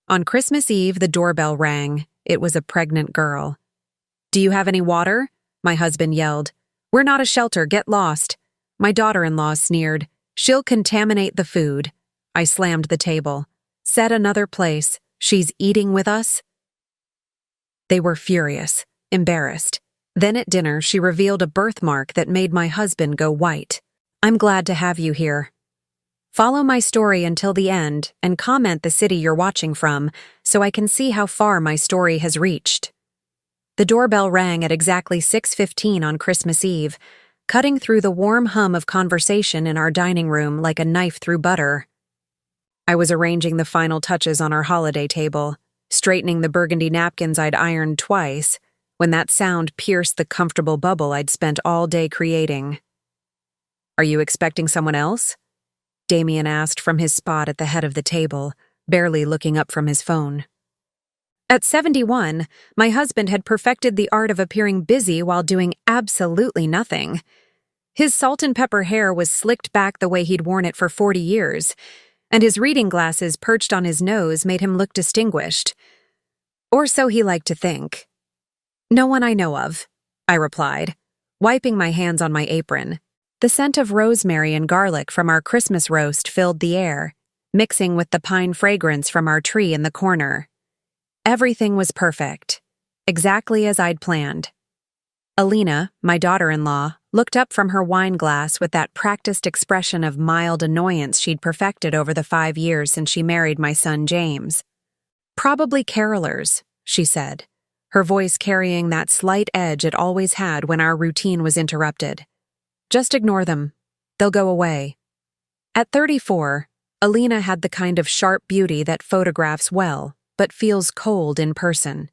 On Christmas Eve, the doorbell rang. It was a pregnant girl. "Do you have any water?" my husband yelled. "We're not a shelter, get lost." My daughter-in-law sneered. "She'll contaminate the food." I slammed the table. "Said another place. She's eating with us?" They were furious, embarrassed. Then at dinner, she revealed a birthmark that made my husband go white. "I'm glad to have you here. Follow my story until the end and comment the city you're watching from so I can see how far my story has reached." The doorbell rang at exactly 6:15 on Christmas Eve, cutting through the warm hum of conversation in our dining room like a knife through butter. I was arranging the final touches on our holiday table, straightening the burgundy napkins I'd ironed twice, when that sound pierced the comfortable bubble I'd spent all day creating. "Are you expecting someone else?" Damien asked from his spot at the head of the table, barely looking up from his phone. At 71, my husband had perfected the art of appearing busy while doing absolutely nothing. His salt and pepper hair was slicked back the way he'd worn it for 40 years, and his reading glasses perched on his nose made him look distinguished. Or so he liked to think. "No one I know of," I replied, wiping my hands on my apron. The scent of rosemary and garlic from our Christmas roast filled the air, mixing with the pine fragrance from our tree in the corner. Everything was perfect, exactly as I'd planned. Alina, my daughter-in-law, looked up from her wine glass with that practiced expression of mild annoyance she'd perfected over the 5 years since she married my son James. "Probably carolers," she said, her voice carrying that slight edge it always had when our routine was interrupted. "Just ignore them. They'll go away." At 34, Alina had the kind of sharp beauty that photographs well, but feels cold in person.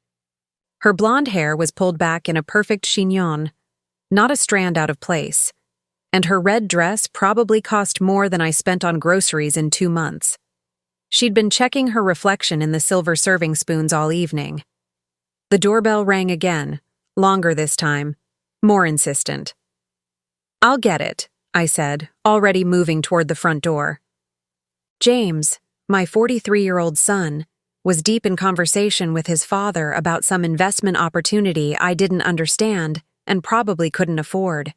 Her blonde hair was pulled back in a perfect chignon, not a strand out of place, and her red dress probably cost more than I spent on groceries in 2 months. She'd been checking her reflection in the silver serving spoons all evening. The doorbell rang again, longer this time, more insistent. "I'll get it," I said, already moving toward the front door. James, my 43-year-old son, was deep in conversation with his father about some investment opportunity I didn't understand and probably couldn't afford.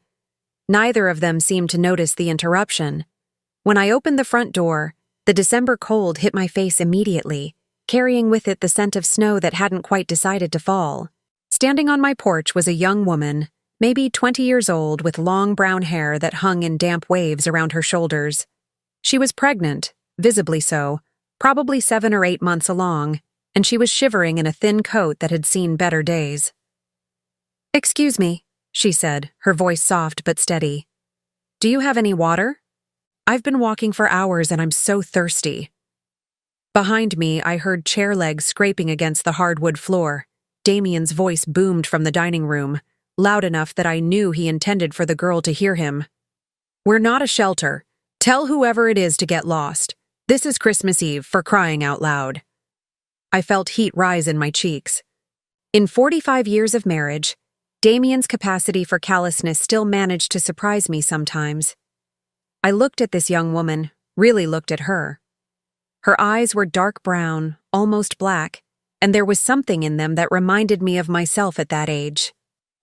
Neither of them seemed to notice the interruption. When I opened the front door, the December cold hit my face immediately, carrying with it the scent of snow that hadn't quite decided to fall. Standing on my porch was a young woman, maybe 20 years old, with long brown hair that hung in damp waves around her shoulders. She was pregnant, visibly so, probably 7 or 8 months along, and she was shivering in a thin coat that had seen better days. "Excuse me," she said, her voice soft but steady. "Do you have any water? I've been walking for hours and I'm so thirsty." Behind me, I heard chair legs scraping against the hardwood floor. Damien's voice boomed from the dining room, loud enough that I knew he intended for the girl to hear him. "We're not a shelter. Tell whoever it is to get lost. This is Christmas Eve, for crying out loud." I felt heat rise in my cheeks. In 45 years of marriage, Damien's capacity for callousness still managed to surprise me sometimes. I looked at this young woman, really looked at her. Her eyes were dark brown, almost black, and there was something in them that reminded me of myself at that age.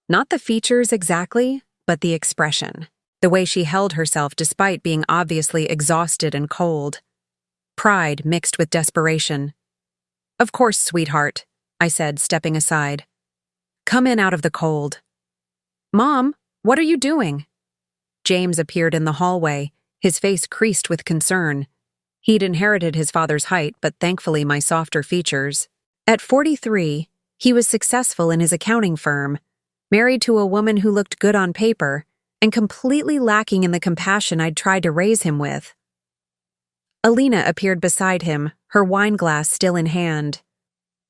Not the features exactly, but the expression, the way she held herself despite being obviously exhausted and cold. Pride mixed with desperation. "Of course, sweetheart," I said, stepping aside. "Come in out of the cold." "Mom, what are you doing?" James appeared in the hallway, his face creased with concern. He'd inherited his father's height, but thankfully my softer features. At 43, he was successful in his accounting firm, married to a woman who looked good on paper, and completely lacking in the compassion I'd tried to raise him with. Alina appeared beside him, her wine glass still in hand.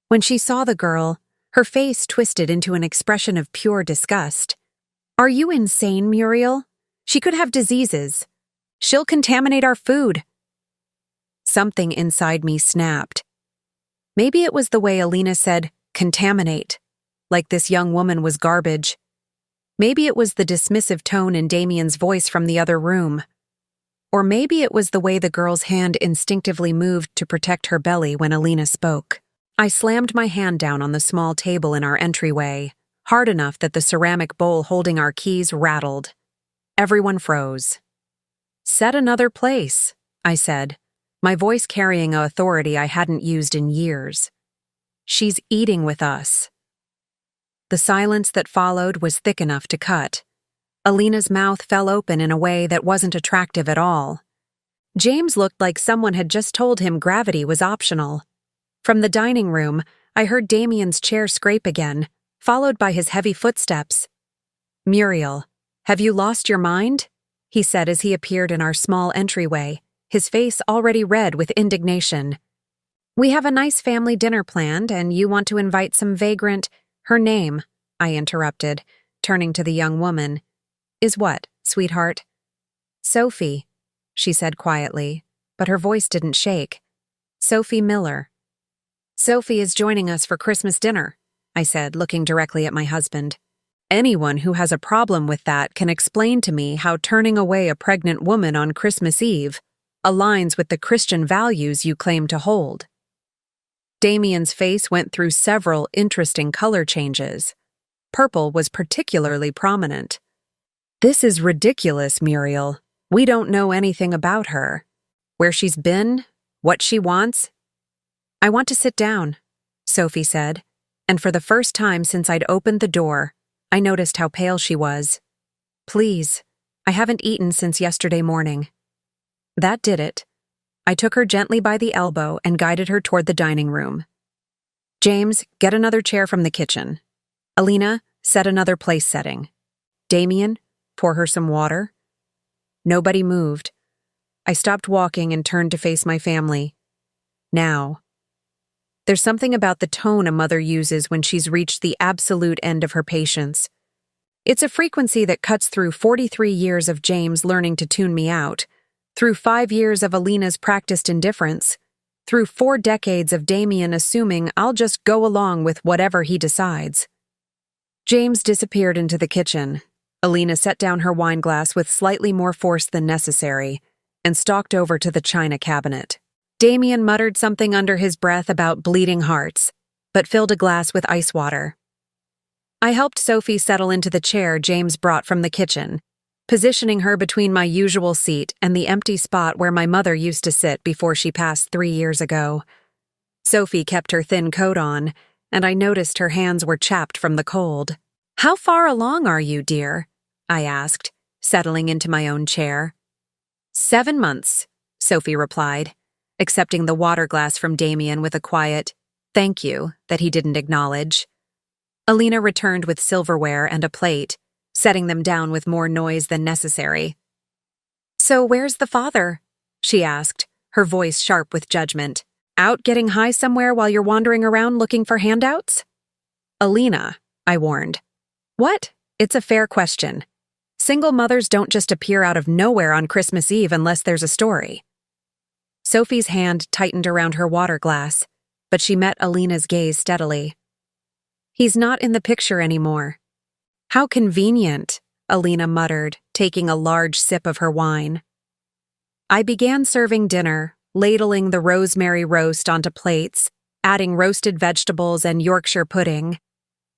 When she saw the girl, her face twisted into an expression of pure disgust. "Are you insane, Muriel? She could have diseases. She'll contaminate our food." Something inside me snapped. Maybe it was the way Alina said, "contaminate," like this young woman was garbage. Maybe it was the dismissive tone in Damien's voice from the other room. Or maybe it was the way the girl's hand instinctively moved to protect her belly when Alina spoke. I slammed my hand down on the small table in our entryway, hard enough that the ceramic bowl holding our keys rattled. Everyone froze. "Set another place," I said, my voice carrying a authority I hadn't used in years. "She's eating with us." The silence that followed was thick enough to cut. Alina's mouth fell open in a way that wasn't attractive at all. James looked like someone had just told him gravity was optional. From the dining room, I heard Damien's chair scrape again, followed by his heavy footsteps. "Muriel, have you lost your mind?" he said as he appeared in our small entryway, his face already red with indignation. "We have a nice family dinner planned, and you want to invite some vagrant—" "Her name," I interrupted, turning to the young woman. "Is what, sweetheart?" "Sophie," she said quietly, but her voice didn't shake. "Sophie Miller." "Sophie is joining us for Christmas dinner," I said, looking directly at my husband. "Anyone who has a problem with that can explain to me how turning away a pregnant woman on Christmas Eve aligns with the Christian values you claim to hold." Damien's face went through several interesting color changes. Purple was particularly prominent. "This is ridiculous, Muriel. We don't know anything about her. Where she's been, what she wants." "I want to sit down," Sophie said, and for the first time since I'd opened the door, I noticed how pale she was. "Please, I haven't eaten since yesterday morning." That did it. I took her gently by the elbow and guided her toward the dining room. "James, get another chair from the kitchen. Alina, set another place setting. Damien, pour her some water." Nobody moved. I stopped walking and turned to face my family. "Now." There's something about the tone a mother uses when she's reached the absolute end of her patience. It's a frequency that cuts through 43 years of James learning to tune me out, through 5 years of Alina's practiced indifference, through 4 decades of Damien assuming I'll just go along with whatever he decides. James disappeared into the kitchen. Alina set down her wine glass with slightly more force than necessary and stalked over to the china cabinet. Damien muttered something under his breath about bleeding hearts, but filled a glass with ice water. I helped Sophie settle into the chair James brought from the kitchen, positioning her between my usual seat and the empty spot where my mother used to sit before she passed 3 years ago. Sophie kept her thin coat on, and I noticed her hands were chapped from the cold. "How far along are you, dear?" I asked, settling into my own chair. 7 months, Sophie replied, accepting the water glass from Damien with a quiet "thank you" that he didn't acknowledge. Alina returned with silverware and a plate, setting them down with more noise than necessary. "So where's the father?" she asked, her voice sharp with judgment. "Out getting high somewhere while you're wandering around looking for handouts?" "Alina," I warned. "What? It's a fair question. Single mothers don't just appear out of nowhere on Christmas Eve unless there's a story." Sophie's hand tightened around her water glass, but she met Alina's gaze steadily. "He's not in the picture anymore." "How convenient," Alina muttered, taking a large sip of her wine. I began serving dinner, ladling the rosemary roast onto plates, adding roasted vegetables and Yorkshire pudding.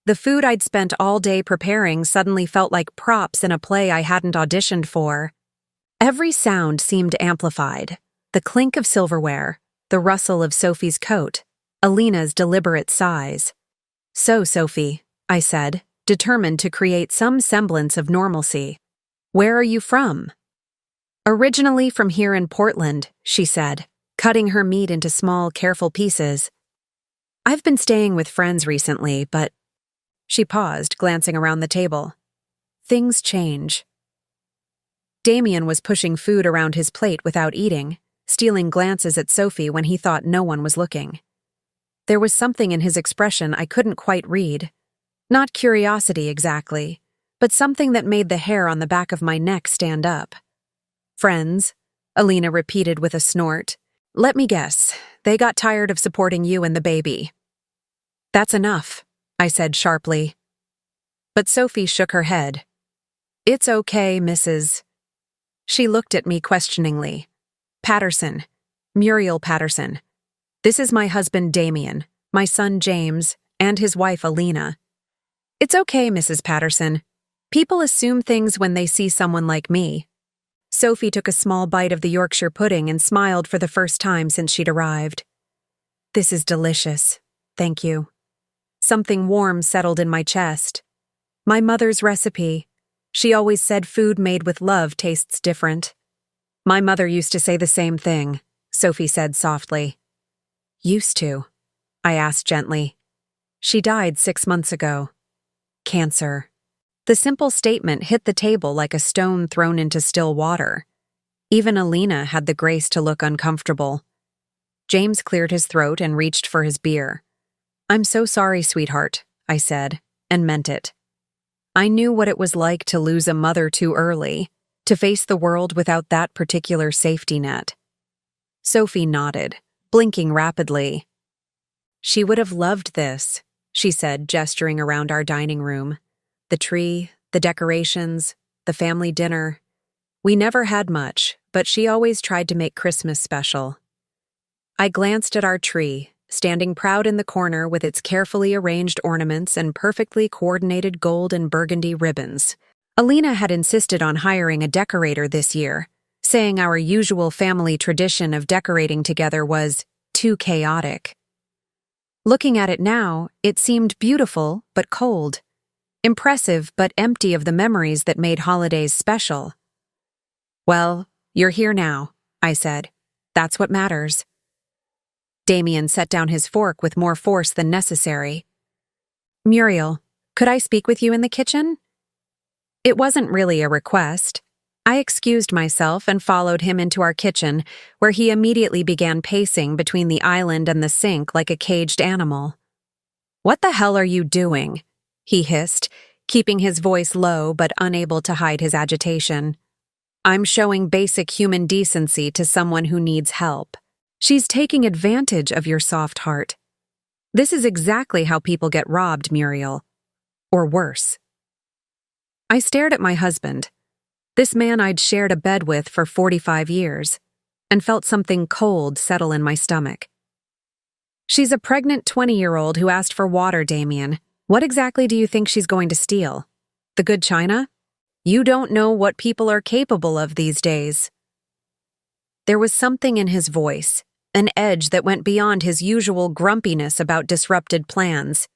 The food I'd spent all day preparing suddenly felt like props in a play I hadn't auditioned for. Every sound seemed amplified. The clink of silverware, the rustle of Sophie's coat, Alina's deliberate sighs. "So, Sophie," I said, determined to create some semblance of normalcy. "Where are you from?" "Originally from here in Portland," she said, cutting her meat into small, careful pieces. "I've been staying with friends recently, but—" She paused, glancing around the table. "Things change." Damien was pushing food around his plate without eating, stealing glances at Sophie when he thought no one was looking. There was something in his expression I couldn't quite read. Not curiosity exactly, but something that made the hair on the back of my neck stand up. "Friends," Alina repeated with a snort. "Let me guess, they got tired of supporting you and the baby." "That's enough," I said sharply. But Sophie shook her head. "It's okay, Mrs." She looked at me questioningly. Patterson. Muriel Patterson. This is my husband Damien, my son James, and his wife Alina. It's okay, Mrs. Patterson. People assume things when they see someone like me. Sophie took a small bite of the Yorkshire pudding and smiled for the first time since she'd arrived. This is delicious. Thank you. Something warm settled in my chest. My mother's recipe. She always said food made with love tastes different. My mother used to say the same thing, Sophie said softly. Used to? I asked gently. She died 6 months ago. Cancer. The simple statement hit the table like a stone thrown into still water. Even Alina had the grace to look uncomfortable. James cleared his throat and reached for his beer. I'm so sorry, sweetheart, I said, and meant it. I knew what it was like to lose a mother too early, to face the world without that particular safety net. Sophie nodded, blinking rapidly. She would have loved this, she said, gesturing around our dining room. The tree, the decorations, the family dinner. We never had much, but she always tried to make Christmas special. I glanced at our tree, standing proud in the corner with its carefully arranged ornaments and perfectly coordinated gold and burgundy ribbons. Alina had insisted on hiring a decorator this year, saying our usual family tradition of decorating together was too chaotic. Looking at it now, it seemed beautiful but cold, impressive but empty of the memories that made holidays special. Well, you're here now, I said. That's what matters. Damien set down his fork with more force than necessary. Muriel, could I speak with you in the kitchen? It wasn't really a request. I excused myself and followed him into our kitchen, where he immediately began pacing between the island and the sink like a caged animal. What the hell are you doing? He hissed, keeping his voice low but unable to hide his agitation. I'm showing basic human decency to someone who needs help. She's taking advantage of your soft heart. This is exactly how people get robbed, Muriel. Or worse. I stared at my husband, this man I'd shared a bed with for 45 years, and felt something cold settle in my stomach. She's a pregnant 20-year-old who asked for water, Damien. What exactly do you think she's going to steal? The good china? You don't know what people are capable of these days. There was something in his voice, an edge that went beyond his usual grumpiness about disrupted plans.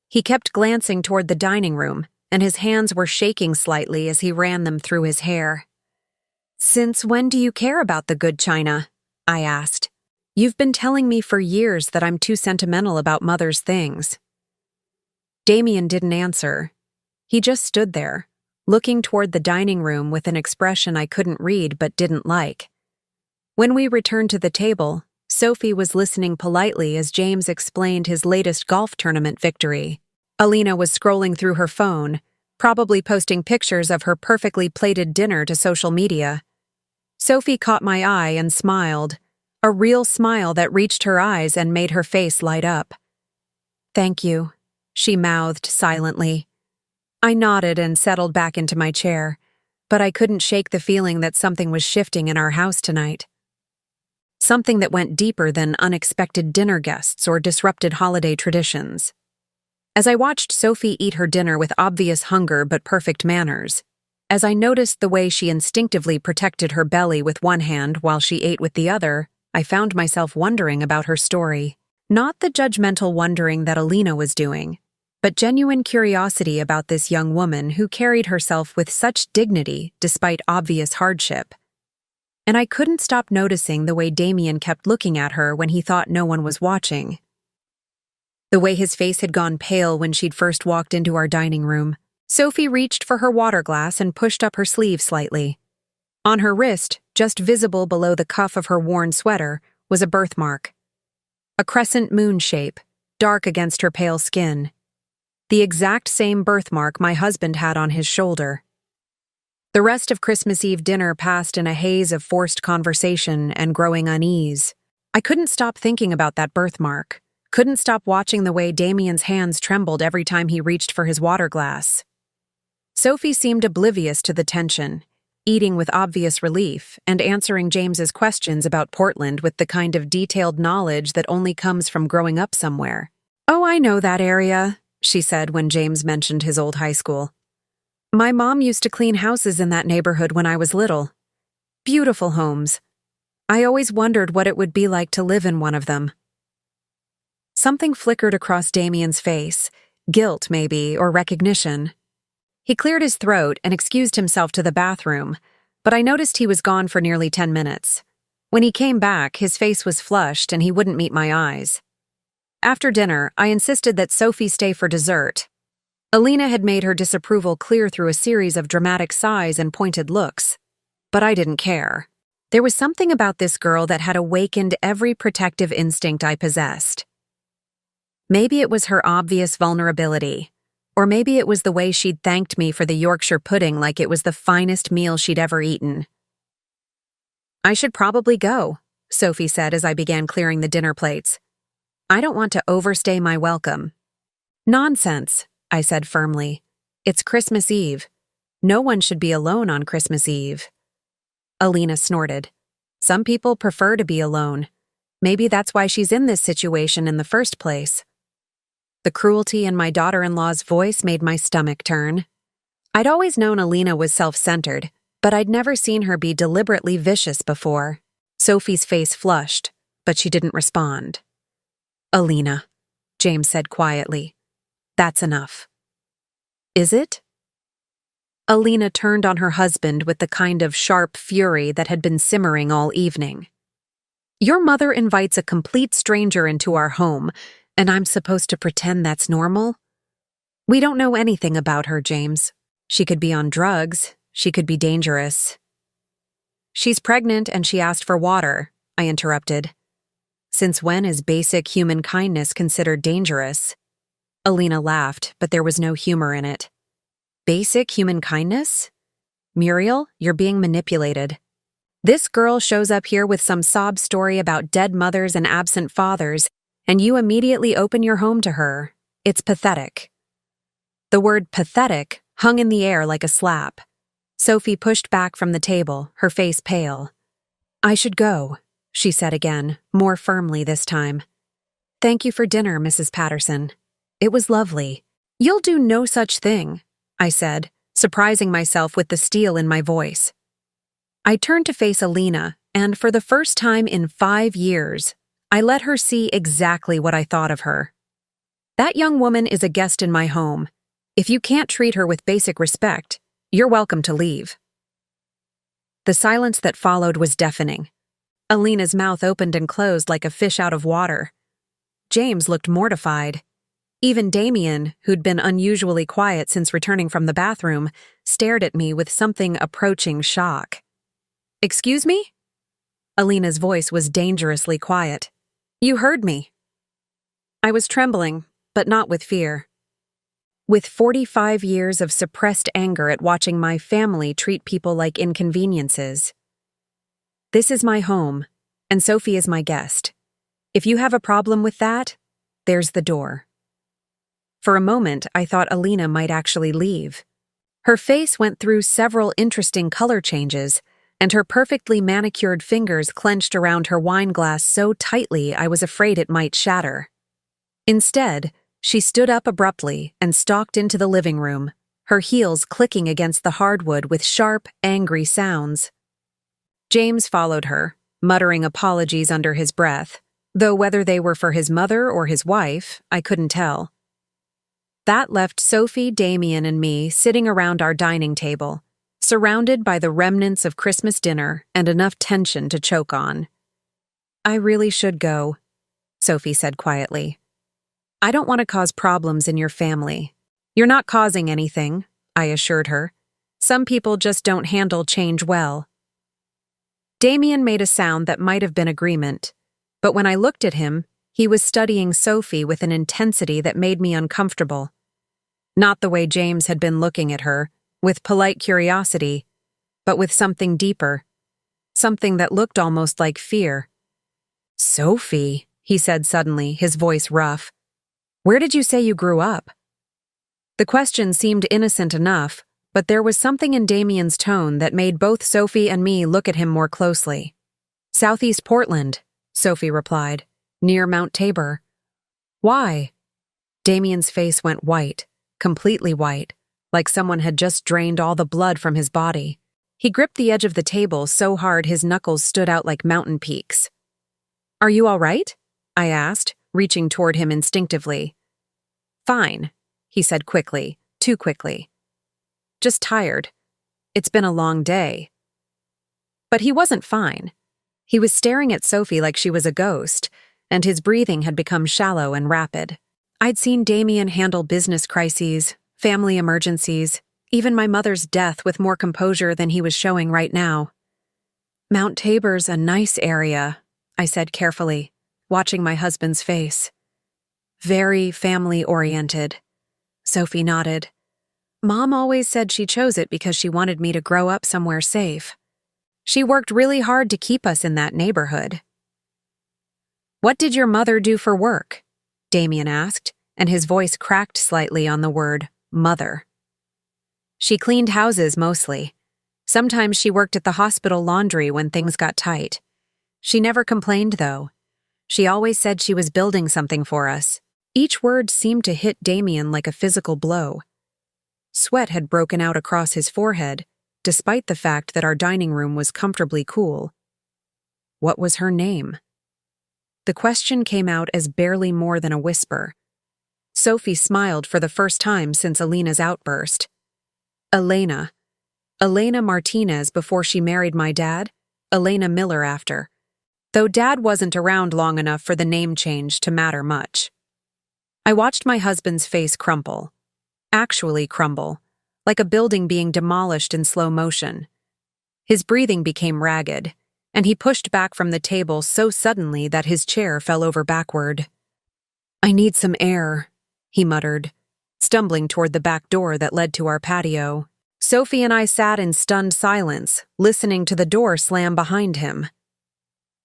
He kept glancing toward the dining room, and his hands were shaking slightly as he ran them through his hair. Since when do you care about the good china? I asked. You've been telling me for years that I'm too sentimental about mother's things. Damien didn't answer. He just stood there, looking toward the dining room with an expression I couldn't read but didn't like. When we returned to the table, Sophie was listening politely as James explained his latest golf tournament victory. Alina was scrolling through her phone, probably posting pictures of her perfectly plated dinner to social media. Sophie caught my eye and smiled, a real smile that reached her eyes and made her face light up. Thank you, she mouthed silently. I nodded and settled back into my chair, but I couldn't shake the feeling that something was shifting in our house tonight. Something that went deeper than unexpected dinner guests or disrupted holiday traditions. As I watched Sophie eat her dinner with obvious hunger but perfect manners, as I noticed the way she instinctively protected her belly with one hand while she ate with the other, I found myself wondering about her story. Not the judgmental wondering that Alina was doing, but genuine curiosity about this young woman who carried herself with such dignity despite obvious hardship. And I couldn't stop noticing the way Damien kept looking at her when he thought no one was watching. The way his face had gone pale when she'd first walked into our dining room. Sophie reached for her water glass and pushed up her sleeve slightly. On her wrist, just visible below the cuff of her worn sweater, was a birthmark. A crescent moon shape, dark against her pale skin. The exact same birthmark my husband had on his shoulder. The rest of Christmas Eve dinner passed in a haze of forced conversation and growing unease. I couldn't stop thinking about that birthmark. Couldn't stop watching the way Damien's hands trembled every time he reached for his water glass. Sophie seemed oblivious to the tension, eating with obvious relief and answering James's questions about Portland with the kind of detailed knowledge that only comes from growing up somewhere. "Oh, I know that area," she said when James mentioned his old high school. "My mom used to clean houses in that neighborhood when I was little. Beautiful homes. I always wondered what it would be like to live in one of them." Something flickered across Damien's face, guilt maybe, or recognition. He cleared his throat and excused himself to the bathroom, but I noticed he was gone for nearly 10 minutes. When he came back, his face was flushed and he wouldn't meet my eyes. After dinner, I insisted that Sophie stay for dessert. Alina had made her disapproval clear through a series of dramatic sighs and pointed looks, but I didn't care. There was something about this girl that had awakened every protective instinct I possessed. Maybe it was her obvious vulnerability, or maybe it was the way she'd thanked me for the Yorkshire pudding like it was the finest meal she'd ever eaten. "I should probably go," Sophie said as I began clearing the dinner plates. "I don't want to overstay my welcome." "Nonsense," I said firmly. "It's Christmas Eve. No one should be alone on Christmas Eve." Alina snorted. "Some people prefer to be alone. Maybe that's why she's in this situation in the first place." The cruelty in my daughter-in-law's voice made my stomach turn. I'd always known Alina was self-centered, but I'd never seen her be deliberately vicious before. Sophie's face flushed, but she didn't respond. "Alina," James said quietly. "That's enough." "Is it?" Alina turned on her husband with the kind of sharp fury that had been simmering all evening. "Your mother invites a complete stranger into our home, and I'm supposed to pretend that's normal? We don't know anything about her, James. She could be on drugs. She could be dangerous." "She's pregnant and she asked for water," I interrupted. "Since when is basic human kindness considered dangerous?" Alina laughed, but there was no humor in it. "Basic human kindness? Muriel, you're being manipulated. This girl shows up here with some sob story about dead mothers and absent fathers, and you immediately open your home to her. It's pathetic." The word pathetic hung in the air like a slap. Sophie pushed back from the table, her face pale. "I should go," she said again, more firmly this time. "Thank you for dinner, Mrs. Patterson. It was lovely." "You'll do no such thing," I said, surprising myself with the steel in my voice. I turned to face Alina, and for the first time in 5 years, I let her see exactly what I thought of her. "That young woman is a guest in my home. If you can't treat her with basic respect, you're welcome to leave." The silence that followed was deafening. Alina's mouth opened and closed like a fish out of water. James looked mortified. Even Damien, who'd been unusually quiet since returning from the bathroom, stared at me with something approaching shock. "Excuse me?" Alina's voice was dangerously quiet. "You heard me." I was trembling, but not with fear. With 45 years of suppressed anger at watching my family treat people like inconveniences. This is my home, and Sophie is my guest. If you have a problem with that, there's the door. For a moment, I thought Alina might actually leave. Her face went through several interesting color changes, and her perfectly manicured fingers clenched around her wine glass so tightly I was afraid it might shatter. Instead, she stood up abruptly and stalked into the living room, her heels clicking against the hardwood with sharp, angry sounds. James followed her, muttering apologies under his breath, though whether they were for his mother or his wife, I couldn't tell. That left Sophie, Damien, and me sitting around our dining table, surrounded by the remnants of Christmas dinner and enough tension to choke on. "I really should go," Sophie said quietly. "I don't want to cause problems in your family." "You're not causing anything," I assured her. "Some people just don't handle change well." Damien made a sound that might have been agreement, but when I looked at him, he was studying Sophie with an intensity that made me uncomfortable. Not the way James had been looking at her, with polite curiosity, but with something deeper, something that looked almost like fear. "Sophie," he said suddenly, his voice rough. "Where did you say you grew up?" The question seemed innocent enough, but there was something in Damien's tone that made both Sophie and me look at him more closely. Southeast Portland, Sophie replied, near Mount Tabor. Why? Damien's face went white, completely white, like someone had just drained all the blood from his body. He gripped the edge of the table so hard his knuckles stood out like mountain peaks. Are you all right? I asked, reaching toward him instinctively. Fine, he said quickly, too quickly. Just tired. It's been a long day. But he wasn't fine. He was staring at Sophie like she was a ghost, and his breathing had become shallow and rapid. I'd seen Damien handle business crises, family emergencies, even my mother's death with more composure than he was showing right now. Mount Tabor's a nice area, I said carefully, watching my husband's face. Very family-oriented. Sophie nodded. Mom always said she chose it because she wanted me to grow up somewhere safe. She worked really hard to keep us in that neighborhood. What did your mother do for work? Damien asked, and his voice cracked slightly on the word mother. She cleaned houses mostly. Sometimes she worked at the hospital laundry when things got tight. She never complained, though. She always said she was building something for us. Each word seemed to hit Damien like a physical blow. Sweat had broken out across his forehead, despite the fact that our dining room was comfortably cool. What was her name? The question came out as barely more than a whisper. Sophie smiled for the first time since Alina's outburst. Elena. Elena Martinez before she married my dad, Elena Miller after. Though Dad wasn't around long enough for the name change to matter much. I watched my husband's face crumple. Actually crumble, like a building being demolished in slow motion. His breathing became ragged, and he pushed back from the table so suddenly that his chair fell over backward. I need some air, he muttered, stumbling toward the back door that led to our patio. Sophie and I sat in stunned silence, listening to the door slam behind him.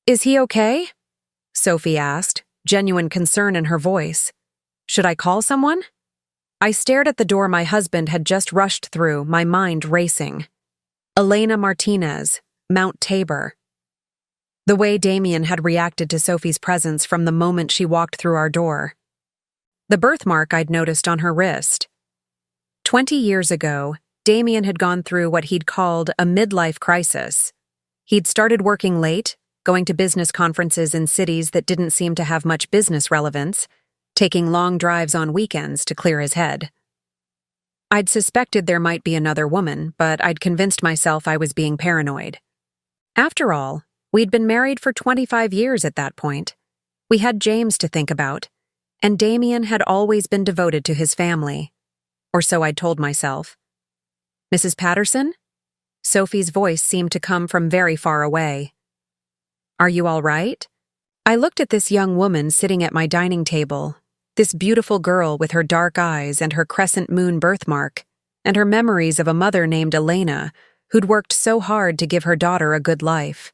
Is he okay? Sophie asked, genuine concern in her voice. Should I call someone? I stared at the door my husband had just rushed through, my mind racing. Elena Martinez, Mount Tabor. The way Damien had reacted to Sophie's presence from the moment she walked through our door. The birthmark I'd noticed on her wrist. 20 years ago, Damien had gone through what he'd called a midlife crisis. He'd started working late, going to business conferences in cities that didn't seem to have much business relevance, taking long drives on weekends to clear his head. I'd suspected there might be another woman, but I'd convinced myself I was being paranoid. After all, we'd been married for 25 years at that point. We had James to think about, and Damien had always been devoted to his family. Or so I'd told myself. Mrs. Patterson? Sophie's voice seemed to come from very far away. Are you all right? I looked at this young woman sitting at my dining table, this beautiful girl with her dark eyes and her crescent moon birthmark, and her memories of a mother named Elena who'd worked so hard to give her daughter a good life.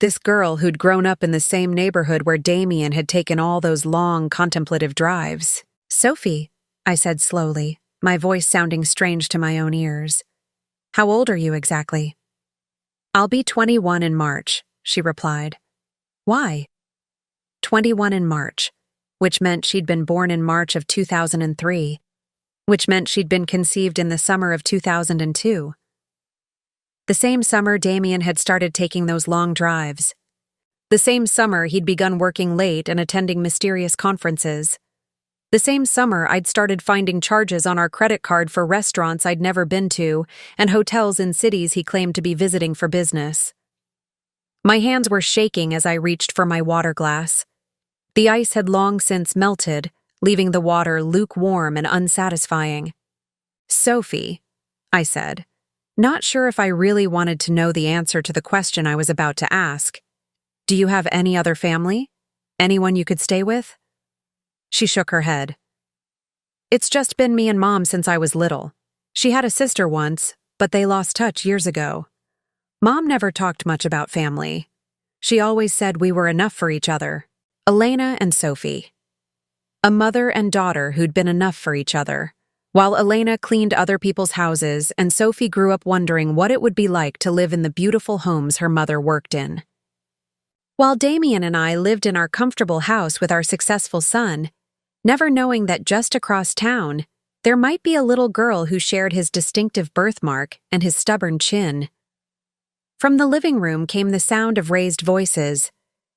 This girl who'd grown up in the same neighborhood where Damien had taken all those long, contemplative drives. Sophie, I said slowly, my voice sounding strange to my own ears. How old are you exactly? I'll be 21 in March, she replied. Why? 21 in March, which meant she'd been born in March of 2003, which meant she'd been conceived in the summer of 2002. The same summer Damien had started taking those long drives. The same summer he'd begun working late and attending mysterious conferences. The same summer I'd started finding charges on our credit card for restaurants I'd never been to and hotels in cities he claimed to be visiting for business. My hands were shaking as I reached for my water glass. The ice had long since melted, leaving the water lukewarm and unsatisfying. Sophie, I said, not sure if I really wanted to know the answer to the question I was about to ask. Do you have any other family? Anyone you could stay with? She shook her head. It's just been me and Mom since I was little. She had a sister once, but they lost touch years ago. Mom never talked much about family. She always said we were enough for each other. Elena and Sophie. A mother and daughter who'd been enough for each other, while Elena cleaned other people's houses and Sophie grew up wondering what it would be like to live in the beautiful homes her mother worked in. While Damien and I lived in our comfortable house with our successful son, never knowing that just across town, there might be a little girl who shared his distinctive birthmark and his stubborn chin. From the living room came the sound of raised voices,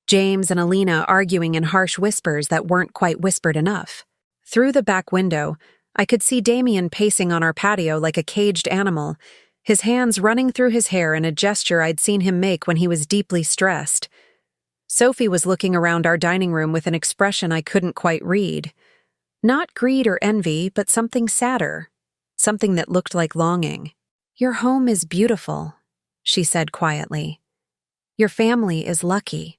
James and Alina arguing in harsh whispers that weren't quite whispered enough. Through the back window, I could see Damien pacing on our patio like a caged animal, his hands running through his hair in a gesture I'd seen him make when he was deeply stressed. Sophie was looking around our dining room with an expression I couldn't quite read. Not greed or envy, but something sadder, something that looked like longing. "Your home is beautiful," she said quietly. "Your family is lucky."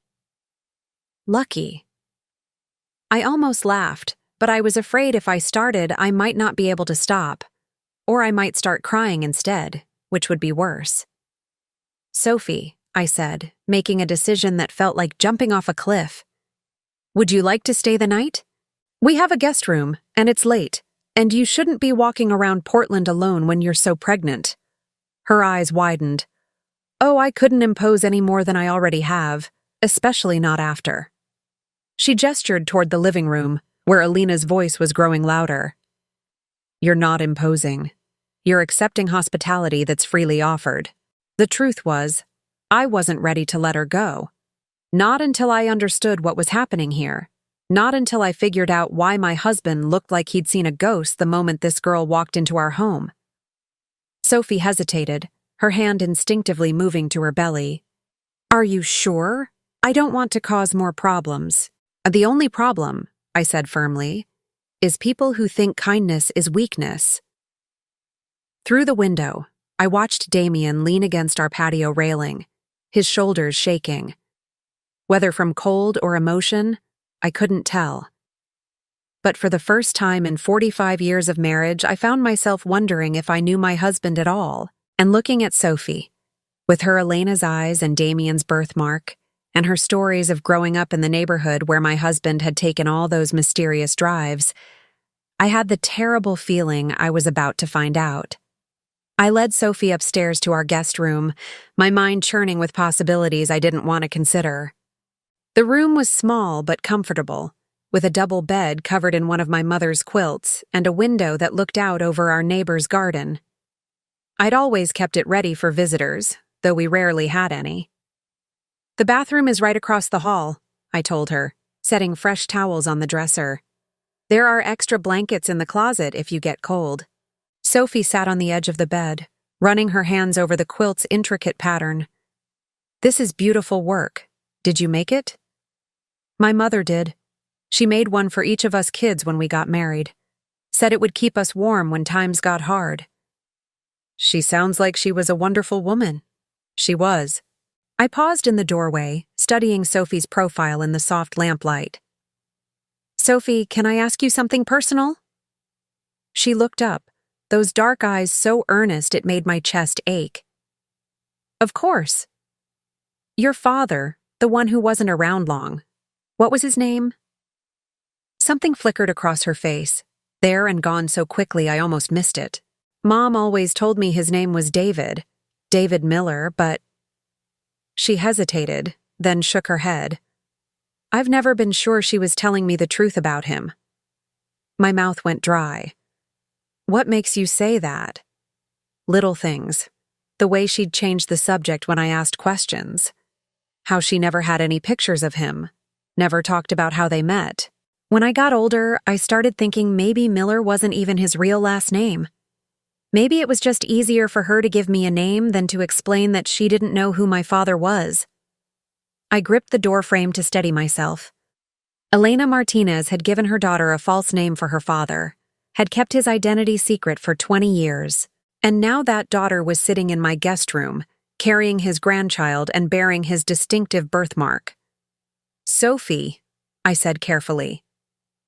Lucky. I almost laughed, but I was afraid if I started, I might not be able to stop. Or I might start crying instead, which would be worse. "Sophie," I said, making a decision that felt like jumping off a cliff. "Would you like to stay the night? We have a guest room, and it's late, and you shouldn't be walking around Portland alone when you're so pregnant." Her eyes widened. "Oh, I couldn't impose any more than I already have, especially not after." She gestured toward the living room, where Alina's voice was growing louder. "You're not imposing. You're accepting hospitality that's freely offered." The truth was, I wasn't ready to let her go. Not until I understood what was happening here. Not until I figured out why my husband looked like he'd seen a ghost the moment this girl walked into our home. Sophie hesitated, her hand instinctively moving to her belly. "Are you sure? I don't want to cause more problems." "The only problem," I said firmly, "is people who think kindness is weakness." Through the window, I watched Damien lean against our patio railing, his shoulders shaking. Whether from cold or emotion, I couldn't tell. But for the first time in 45 years of marriage, I found myself wondering if I knew my husband at all, and looking at Sophie, with her Elena's eyes and Damien's birthmark, and her stories of growing up in the neighborhood where my husband had taken all those mysterious drives, I had the terrible feeling I was about to find out. I led Sophie upstairs to our guest room, my mind churning with possibilities I didn't want to consider. The room was small but comfortable, with a double bed covered in one of my mother's quilts and a window that looked out over our neighbor's garden. I'd always kept it ready for visitors, though we rarely had any. "The bathroom is right across the hall," I told her, setting fresh towels on the dresser. "There are extra blankets in the closet if you get cold." Sophie sat on the edge of the bed, running her hands over the quilt's intricate pattern. "This is beautiful work. Did you make it?" "My mother did. She made one for each of us kids when we got married. Said it would keep us warm when times got hard." "She sounds like she was a wonderful woman." She was. I paused in the doorway, studying Sophie's profile in the soft lamplight. "Sophie, can I ask you something personal?" She looked up, those dark eyes so earnest it made my chest ache. "Of course." "Your father, the one who wasn't around long. What was his name?" Something flickered across her face, there and gone so quickly I almost missed it. "Mom always told me his name was David Miller, but—" She hesitated, then shook her head. "I've never been sure she was telling me the truth about him." My mouth went dry. "What makes you say that?" Little things. The way she'd changed the subject when I asked questions. How she never had any pictures of him. Never talked about how they met. When I got older, I started thinking maybe Miller wasn't even his real last name. Maybe it was just easier for her to give me a name than to explain that she didn't know who my father was. I gripped the doorframe to steady myself. Elena Martinez had given her daughter a false name for her father, had kept his identity secret for 20 years, and now that daughter was sitting in my guest room, carrying his grandchild and bearing his distinctive birthmark. "Sophie," I said carefully,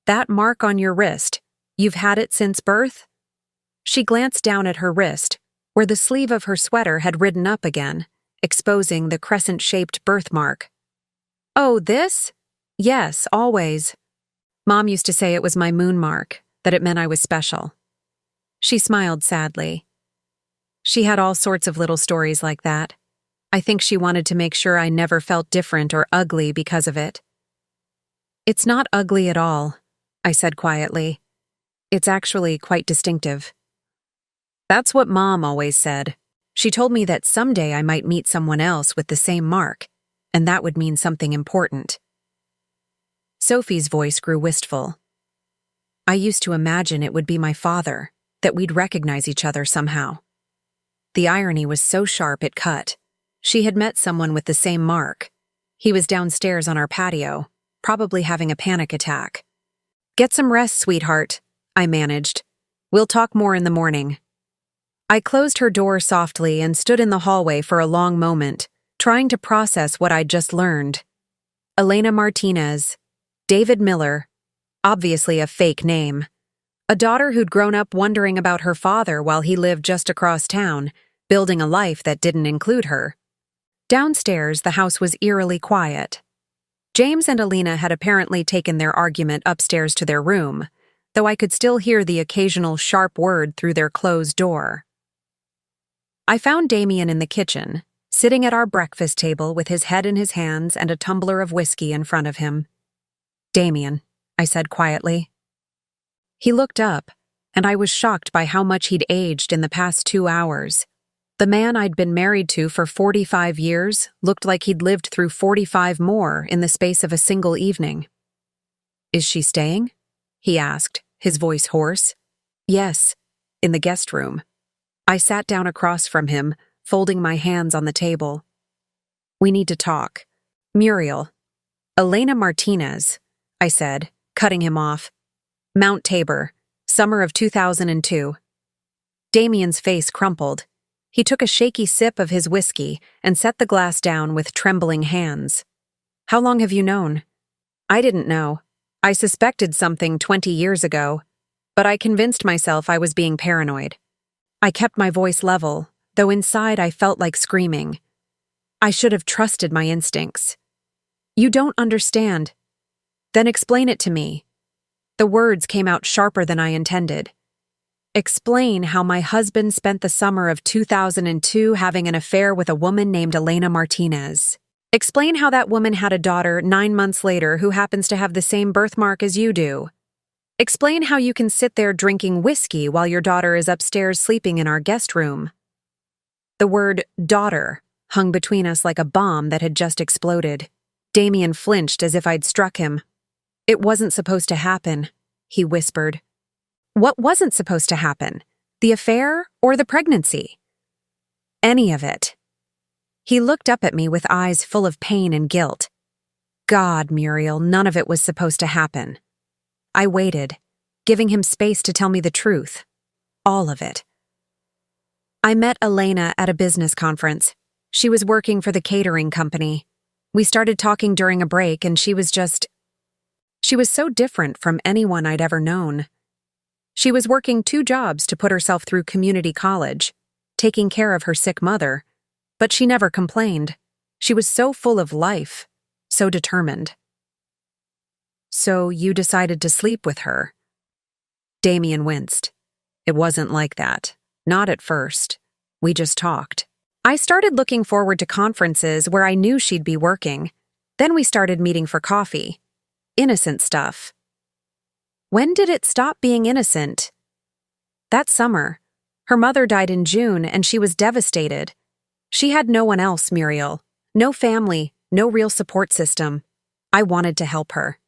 "that mark on your wrist, you've had it since birth?" She glanced down at her wrist, where the sleeve of her sweater had ridden up again, exposing the crescent-shaped birthmark. "Oh, this? Yes, always. Mom used to say it was my moon mark, that it meant I was special." She smiled sadly. She had all sorts of little stories like that. I think she wanted to make sure I never felt different or ugly because of it. It's not ugly at all, I said quietly. It's actually quite distinctive. That's what Mom always said. She told me that someday I might meet someone else with the same mark, and that would mean something important. Sophie's voice grew wistful. I used to imagine it would be my father, that we'd recognize each other somehow. The irony was so sharp it cut. She had met someone with the same mark. He was downstairs on our patio, probably having a panic attack. Get some rest, sweetheart, I managed. We'll talk more in the morning. I closed her door softly and stood in the hallway for a long moment, trying to process what I'd just learned. Elena Martinez, David Miller, obviously a fake name. A daughter who'd grown up wondering about her father while he lived just across town, building a life that didn't include her. Downstairs, the house was eerily quiet. James and Alina had apparently taken their argument upstairs to their room, though I could still hear the occasional sharp word through their closed door. I found Damien in the kitchen, sitting at our breakfast table with his head in his hands and a tumbler of whiskey in front of him. Damien, I said quietly. He looked up, and I was shocked by how much he'd aged in the past 2 hours. The man I'd been married to for 45 years looked like he'd lived through 45 more in the space of a single evening. Is she staying? He asked, his voice hoarse. Yes, in the guest room. I sat down across from him, folding my hands on the table. We need to talk. Muriel. Elena Martinez, I said, cutting him off. Mount Tabor, summer of 2002. Damien's face crumpled. He took a shaky sip of his whiskey and set the glass down with trembling hands. How long have you known? I didn't know. I suspected something 20 years ago, but I convinced myself I was being paranoid. I kept my voice level, though inside I felt like screaming. I should have trusted my instincts. You don't understand. Then explain it to me. The words came out sharper than I intended. Explain how my husband spent the summer of 2002 having an affair with a woman named Elena Martinez. Explain how that woman had a daughter 9 months later who happens to have the same birthmark as you do. Explain how you can sit there drinking whiskey while your daughter is upstairs sleeping in our guest room. The word daughter hung between us like a bomb that had just exploded. Damien flinched as if I'd struck him. It wasn't supposed to happen, he whispered. What wasn't supposed to happen? The affair or the pregnancy? Any of it. He looked up at me with eyes full of pain and guilt. God, Muriel, none of it was supposed to happen. I waited, giving him space to tell me the truth. All of it. I met Elena at a business conference. She was working for the catering company. We started talking during a break and she was so different from anyone I'd ever known. She was working 2 jobs to put herself through community college, taking care of her sick mother, but she never complained. She was so full of life, so determined. So you decided to sleep with her? Damien winced. It wasn't like that. Not at first. We just talked. I started looking forward to conferences where I knew she'd be working. Then we started meeting for coffee. Innocent stuff. When did it stop being innocent? That summer. Her mother died in June and she was devastated. She had no one else, Muriel. No family, no real support system. I wanted to help her.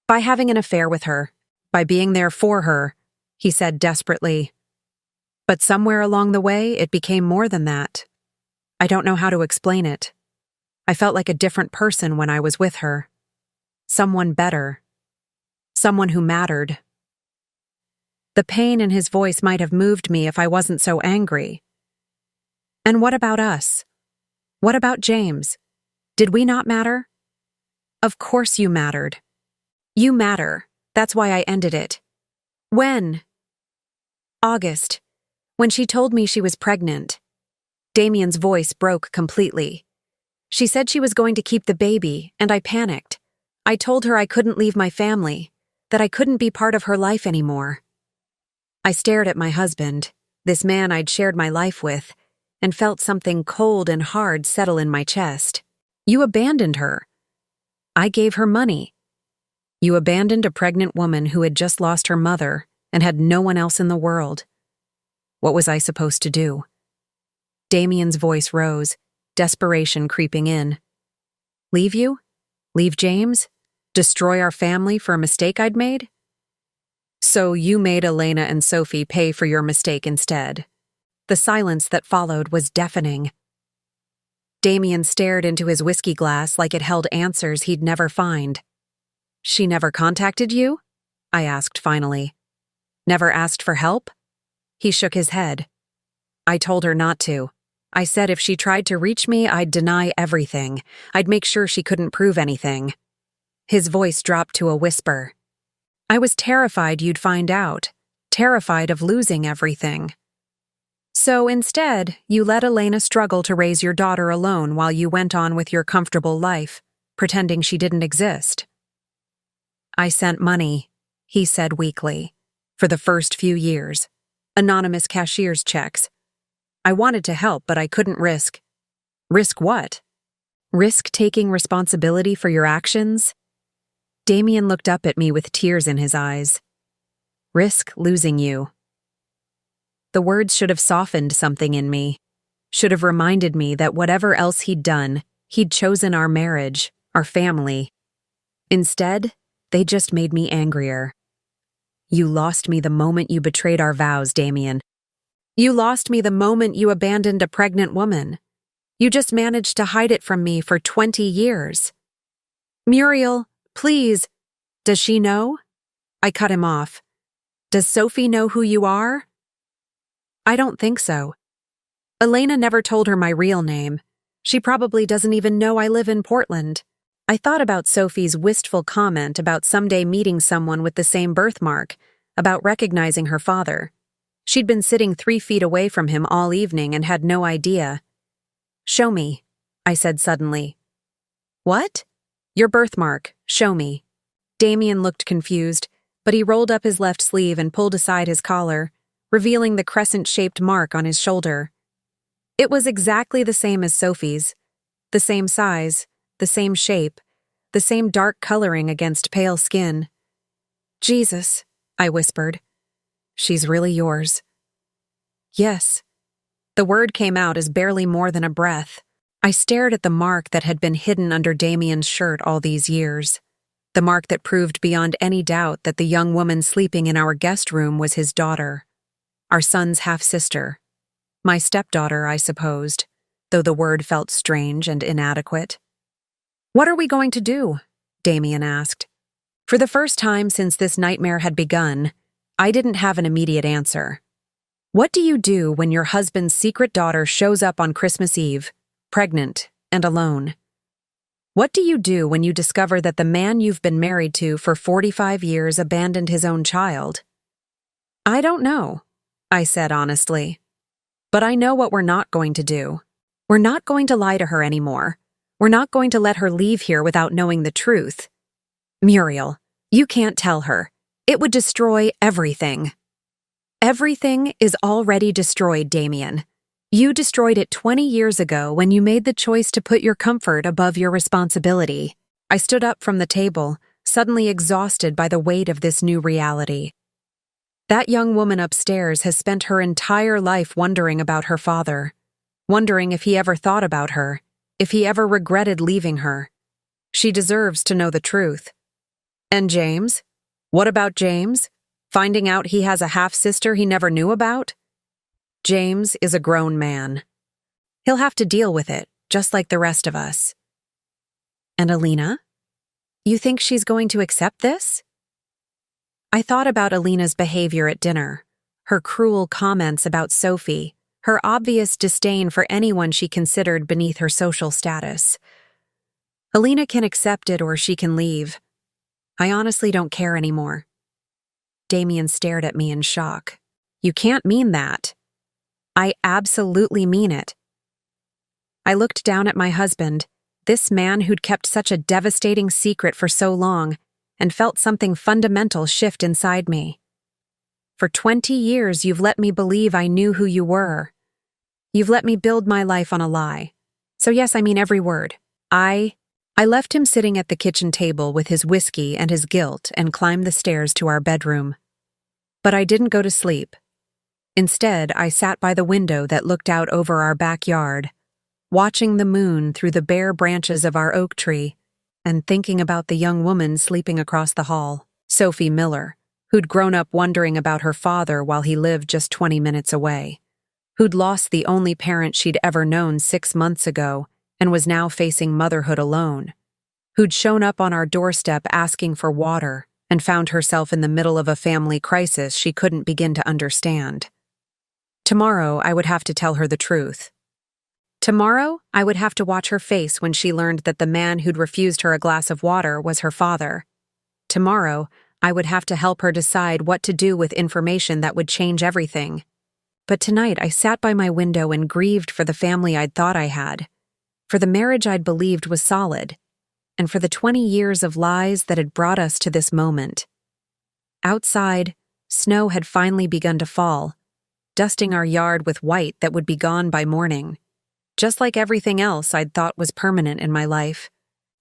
By having an affair with her, by being there for her, he said desperately. But somewhere along the way, it became more than that. I don't know how to explain it. I felt like a different person when I was with her. Someone better. Someone who mattered. The pain in his voice might have moved me if I wasn't so angry. And what about us? What about James? Did we not matter? Of course you mattered. You matter. That's why I ended it. When? August. When she told me she was pregnant. Damien's voice broke completely. She said she was going to keep the baby, and I panicked. I told her I couldn't leave my family, that I couldn't be part of her life anymore. I stared at my husband, this man I'd shared my life with, and felt something cold and hard settle in my chest. You abandoned her. I gave her money. You abandoned a pregnant woman who had just lost her mother and had no one else in the world. What was I supposed to do? Damien's voice rose, desperation creeping in. Leave you? Leave James? Destroy our family for a mistake I'd made? So you made Elena and Sophie pay for your mistake instead. The silence that followed was deafening. Damien stared into his whiskey glass like it held answers he'd never find. She never contacted you? I asked finally. Never asked for help? He shook his head. I told her not to. I said if she tried to reach me, I'd deny everything. I'd make sure she couldn't prove anything. His voice dropped to a whisper. I was terrified you'd find out, terrified of losing everything. So instead, you let Elena struggle to raise your daughter alone while you went on with your comfortable life, pretending she didn't exist. I sent money, he said weakly, for the first few years. Anonymous cashier's checks. I wanted to help, but I couldn't risk. Risk what? Risk taking responsibility for your actions? Damien looked up at me with tears in his eyes. Risk losing you. The words should have softened something in me, should have reminded me that whatever else he'd done, he'd chosen our marriage, our family. Instead, they just made me angrier. You lost me the moment you betrayed our vows, Damien. You lost me the moment you abandoned a pregnant woman. You just managed to hide it from me for 20 years. Muriel, please. Does she know? I cut him off. Does Sophie know who you are? I don't think so. Elena never told her my real name. She probably doesn't even know I live in Portland. I thought about Sophie's wistful comment about someday meeting someone with the same birthmark, about recognizing her father. She'd been sitting 3 feet away from him all evening and had no idea. Show me, I said suddenly. What? Your birthmark. Show me. Damien looked confused, but he rolled up his left sleeve and pulled aside his collar, revealing the crescent-shaped mark on his shoulder. It was exactly the same as Sophie's. The same size, the same shape, the same dark coloring against pale skin. Jesus, I whispered. She's really yours. Yes. The word came out as barely more than a breath. I stared at the mark that had been hidden under Damien's shirt all these years. The mark that proved beyond any doubt that the young woman sleeping in our guest room was his daughter. Our son's half-sister. My stepdaughter, I supposed, though the word felt strange and inadequate. What are we going to do? Damien asked. For the first time since this nightmare had begun, I didn't have an immediate answer. What do you do when your husband's secret daughter shows up on Christmas Eve, pregnant and alone? What do you do when you discover that the man you've been married to for 45 years abandoned his own child? I don't know, I said honestly. But I know what we're not going to do. We're not going to lie to her anymore. We're not going to let her leave here without knowing the truth. Muriel, you can't tell her. It would destroy everything. Everything is already destroyed, Damien. You destroyed it 20 years ago when you made the choice to put your comfort above your responsibility. I stood up from the table, suddenly exhausted by the weight of this new reality. That young woman upstairs has spent her entire life wondering about her father, wondering if he ever thought about her, if he ever regretted leaving her. She deserves to know the truth. And James? What about James? Finding out he has a half-sister he never knew about? James is a grown man. He'll have to deal with it, just like the rest of us. And Alina? You think she's going to accept this? I thought about Alina's behavior at dinner, her cruel comments about Sophie, her obvious disdain for anyone she considered beneath her social status. Alina can accept it or she can leave. I honestly don't care anymore. Damien stared at me in shock. You can't mean that. I absolutely mean it. I looked down at my husband, this man who'd kept such a devastating secret for so long, and felt something fundamental shift inside me. For 20 years, you've let me believe I knew who you were. You've let me build my life on a lie. So yes, I mean every word. I left him sitting at the kitchen table with his whiskey and his guilt and climbed the stairs to our bedroom. But I didn't go to sleep. Instead, I sat by the window that looked out over our backyard, watching the moon through the bare branches of our oak tree and thinking about the young woman sleeping across the hall, Sophie Miller, who'd grown up wondering about her father while he lived just 20 minutes away, who'd lost the only parent she'd ever known 6 months ago and was now facing motherhood alone, who'd shown up on our doorstep asking for water and found herself in the middle of a family crisis she couldn't begin to understand. Tomorrow, I would have to tell her the truth. Tomorrow, I would have to watch her face when she learned that the man who'd refused her a glass of water was her father. Tomorrow, I would have to help her decide what to do with information that would change everything. But tonight, I sat by my window and grieved for the family I'd thought I had, for the marriage I'd believed was solid, and for the 20 years of lies that had brought us to this moment. Outside, snow had finally begun to fall, dusting our yard with white that would be gone by morning. Just like everything else I'd thought was permanent in my life,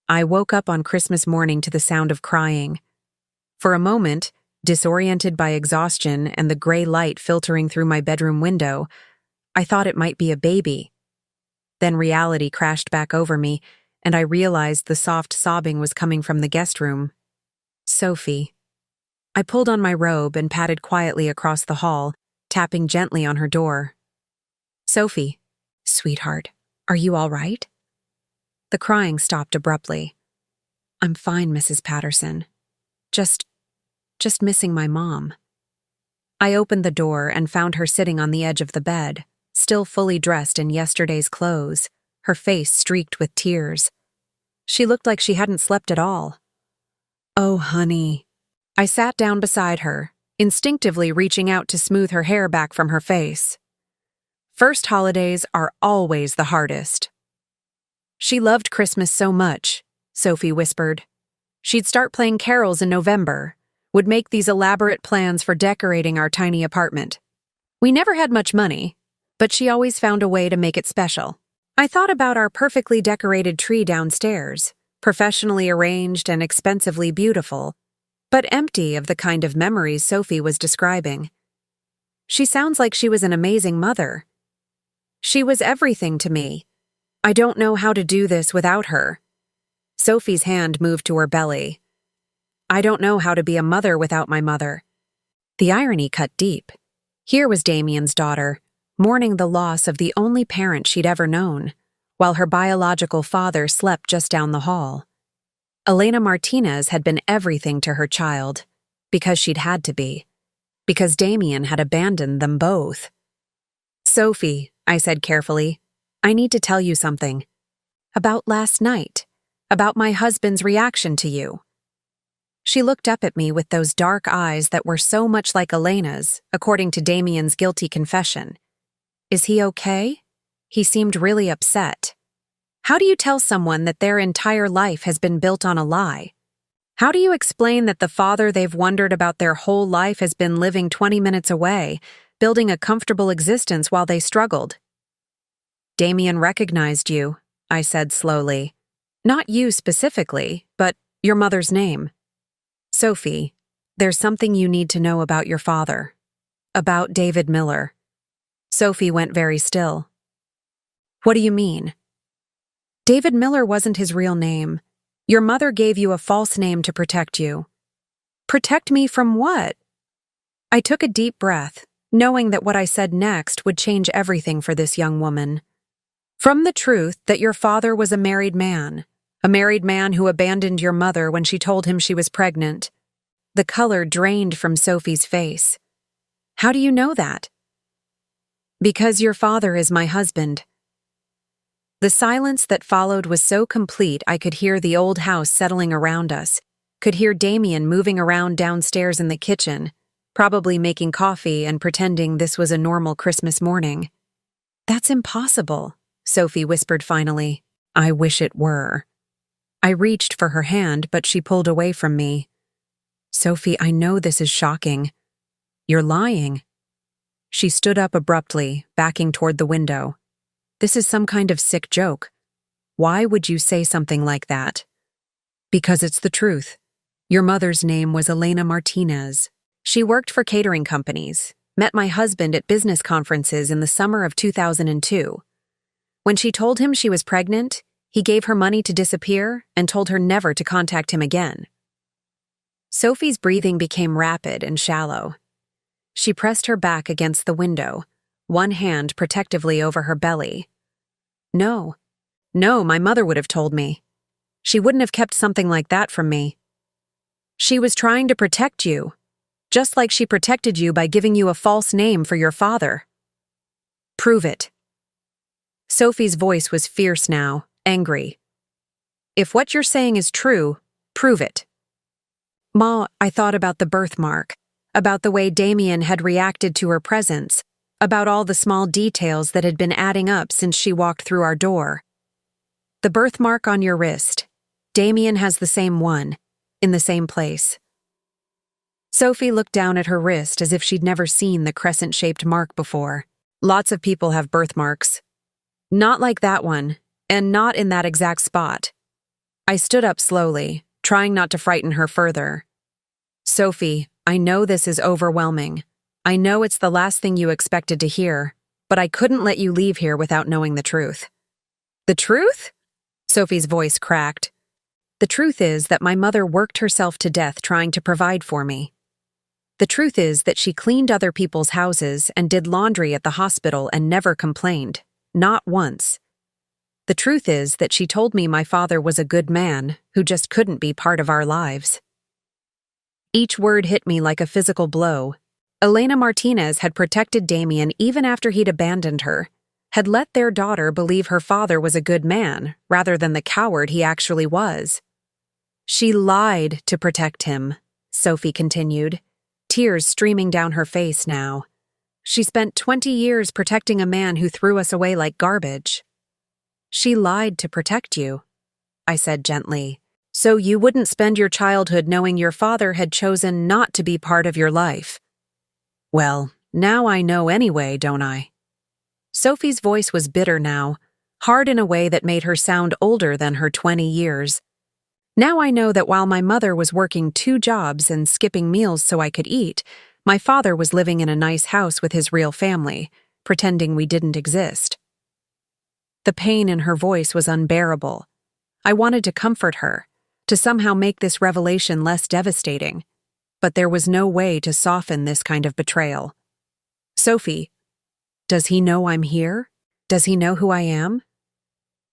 I woke up on Christmas morning to the sound of crying. For a moment, disoriented by exhaustion and the gray light filtering through my bedroom window, I thought it might be a baby. Then reality crashed back over me, and I realized the soft sobbing was coming from the guest room. Sophie. I pulled on my robe and padded quietly across the hall, tapping gently on her door. Sophie. Sweetheart, are you all right? The crying stopped abruptly. I'm fine, Mrs. Patterson. Just missing my mom. I opened the door and found her sitting on the edge of the bed, still fully dressed in yesterday's clothes, her face streaked with tears. She looked like she hadn't slept at all. Oh, honey. I sat down beside her, instinctively reaching out to smooth her hair back from her face. First holidays are always the hardest. She loved Christmas so much, Sophie whispered. She'd start playing carols in November, would make these elaborate plans for decorating our tiny apartment. We never had much money, but she always found a way to make it special. I thought about our perfectly decorated tree downstairs, professionally arranged and expensively beautiful, but empty of the kind of memories Sophie was describing. She sounds like she was an amazing mother. She was everything to me. I don't know how to do this without her. Sophie's hand moved to her belly. I don't know how to be a mother without my mother. The irony cut deep. Here was Damien's daughter, mourning the loss of the only parent she'd ever known, while her biological father slept just down the hall. Elena Martinez had been everything to her child, because she'd had to be, because Damien had abandoned them both. Sophie, I said carefully, I need to tell you something. About last night, about my husband's reaction to you. She looked up at me with those dark eyes that were so much like Elena's, according to Damien's guilty confession. Is he okay? He seemed really upset. How do you tell someone that their entire life has been built on a lie? How do you explain that the father they've wondered about their whole life has been living 20 minutes away, building a comfortable existence while they struggled? Damien recognized you, I said slowly. Not you specifically, but your mother's name. Sophie, there's something you need to know about your father. About David Miller. Sophie went very still. What do you mean? David Miller wasn't his real name. Your mother gave you a false name to protect you. Protect me from what? I took a deep breath, knowing that what I said next would change everything for this young woman. From the truth that your father was a married man who abandoned your mother when she told him she was pregnant. The color drained from Sophie's face. How do you know that? Because your father is my husband. The silence that followed was so complete I could hear the old house settling around us, could hear Damien moving around downstairs in the kitchen, probably making coffee and pretending this was a normal Christmas morning. That's impossible, Sophie whispered finally. I wish it were. I reached for her hand, but she pulled away from me. Sophie, I know this is shocking. You're lying. She stood up abruptly, backing toward the window. This is some kind of sick joke. Why would you say something like that? Because it's the truth. Your mother's name was Elena Martinez. She worked for catering companies, met my husband at business conferences in the summer of 2002. When she told him she was pregnant, he gave her money to disappear and told her never to contact him again. Sophie's breathing became rapid and shallow. She pressed her back against the window, one hand protectively over her belly. No, my mother would have told me. She wouldn't have kept something like that from me. She was trying to protect you, just like she protected you by giving you a false name for your father. Prove it. Sophie's voice was fierce now, angry. If what you're saying is true, prove it. Ma, I thought about the birthmark, about the way Damien had reacted to her presence, about all the small details that had been adding up since she walked through our door. The birthmark on your wrist. Damien has the same one, in the same place. Sophie looked down at her wrist as if she'd never seen the crescent-shaped mark before. Lots of people have birthmarks. Not like that one, and not in that exact spot. I stood up slowly, trying not to frighten her further. Sophie, I know this is overwhelming. I know it's the last thing you expected to hear, but I couldn't let you leave here without knowing the truth. The truth? Sophie's voice cracked. The truth is that my mother worked herself to death trying to provide for me. The truth is that she cleaned other people's houses and did laundry at the hospital and never complained, not once. The truth is that she told me my father was a good man who just couldn't be part of our lives. Each word hit me like a physical blow. Elena Martinez had protected Damien even after he'd abandoned her, had let their daughter believe her father was a good man rather than the coward he actually was. She lied to protect him, Sophie continued, tears streaming down her face now. She spent 20 years protecting a man who threw us away like garbage. She lied to protect you, I said gently, so you wouldn't spend your childhood knowing your father had chosen not to be part of your life. Well, now I know anyway, don't I? Sophie's voice was bitter now, hard in a way that made her sound older than her 20 years. Now I know that while my mother was working 2 jobs and skipping meals so I could eat, my father was living in a nice house with his real family, pretending we didn't exist. The pain in her voice was unbearable. I wanted to comfort her, to somehow make this revelation less devastating, but there was no way to soften this kind of betrayal. Sophie, does he know I'm here? Does he know who I am?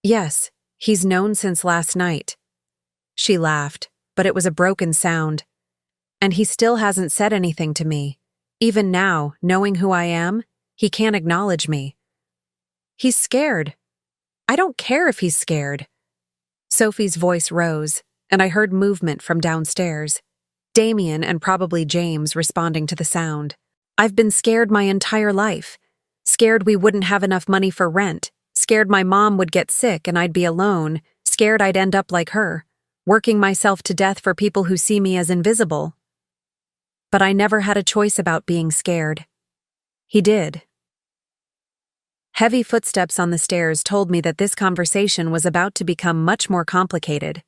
Yes, he's known since last night. She laughed, but it was a broken sound. And he still hasn't said anything to me. Even now, knowing who I am, he can't acknowledge me. He's scared. I don't care if he's scared. Sophie's voice rose, and I heard movement from downstairs. Damien and probably James responding to the sound. I've been scared my entire life. Scared we wouldn't have enough money for rent. Scared my mom would get sick and I'd be alone. Scared I'd end up like her, working myself to death for people who see me as invisible. But I never had a choice about being scared. He did. Heavy footsteps on the stairs told me that this conversation was about to become much more complicated.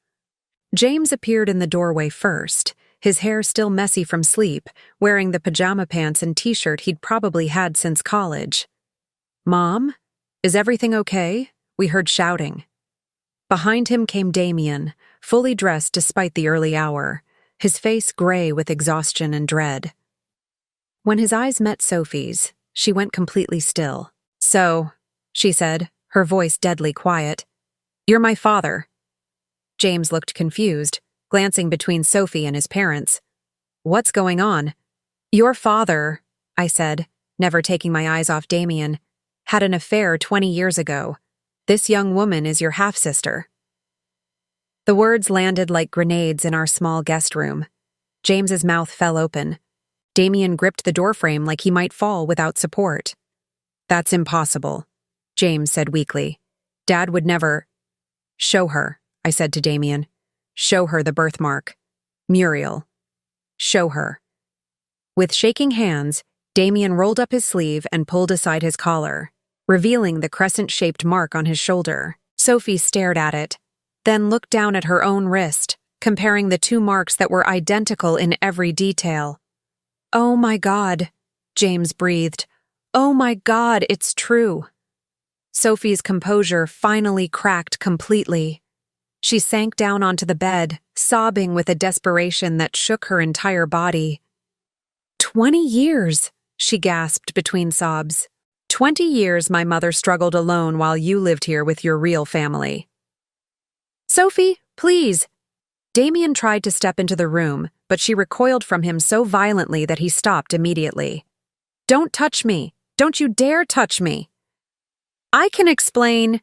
James appeared in the doorway first, his hair still messy from sleep, wearing the pajama pants and t-shirt he'd probably had since college. "Mom? Is everything okay?" we heard shouting. Behind him came Damien, fully dressed despite the early hour, his face gray with exhaustion and dread. When his eyes met Sophie's, she went completely still. "So," she said, her voice deadly quiet, "you're my father." James looked confused, glancing between Sophie and his parents. "What's going on?" "Your father," I said, never taking my eyes off Damien, "had an affair 20 years ago. This young woman is your half-sister." The words landed like grenades in our small guest room. James's mouth fell open. Damien gripped the doorframe like he might fall without support. "That's impossible," James said weakly. "Dad would never—" "Show her," I said to Damien. "Show her the birthmark. Muriel. Show her." With shaking hands, Damien rolled up his sleeve and pulled aside his collar, revealing the crescent-shaped mark on his shoulder. Sophie stared at it, then looked down at her own wrist, comparing the two marks that were identical in every detail. "Oh my God," James breathed. "Oh my God, it's true." Sophie's composure finally cracked completely. She sank down onto the bed, sobbing with a desperation that shook her entire body. 20 years, she gasped between sobs. 20 years my mother struggled alone while you lived here with your real family. "Sophie, please." Damien tried to step into the room, but she recoiled from him so violently that he stopped immediately. "Don't touch me. Don't you dare touch me." "I can explain."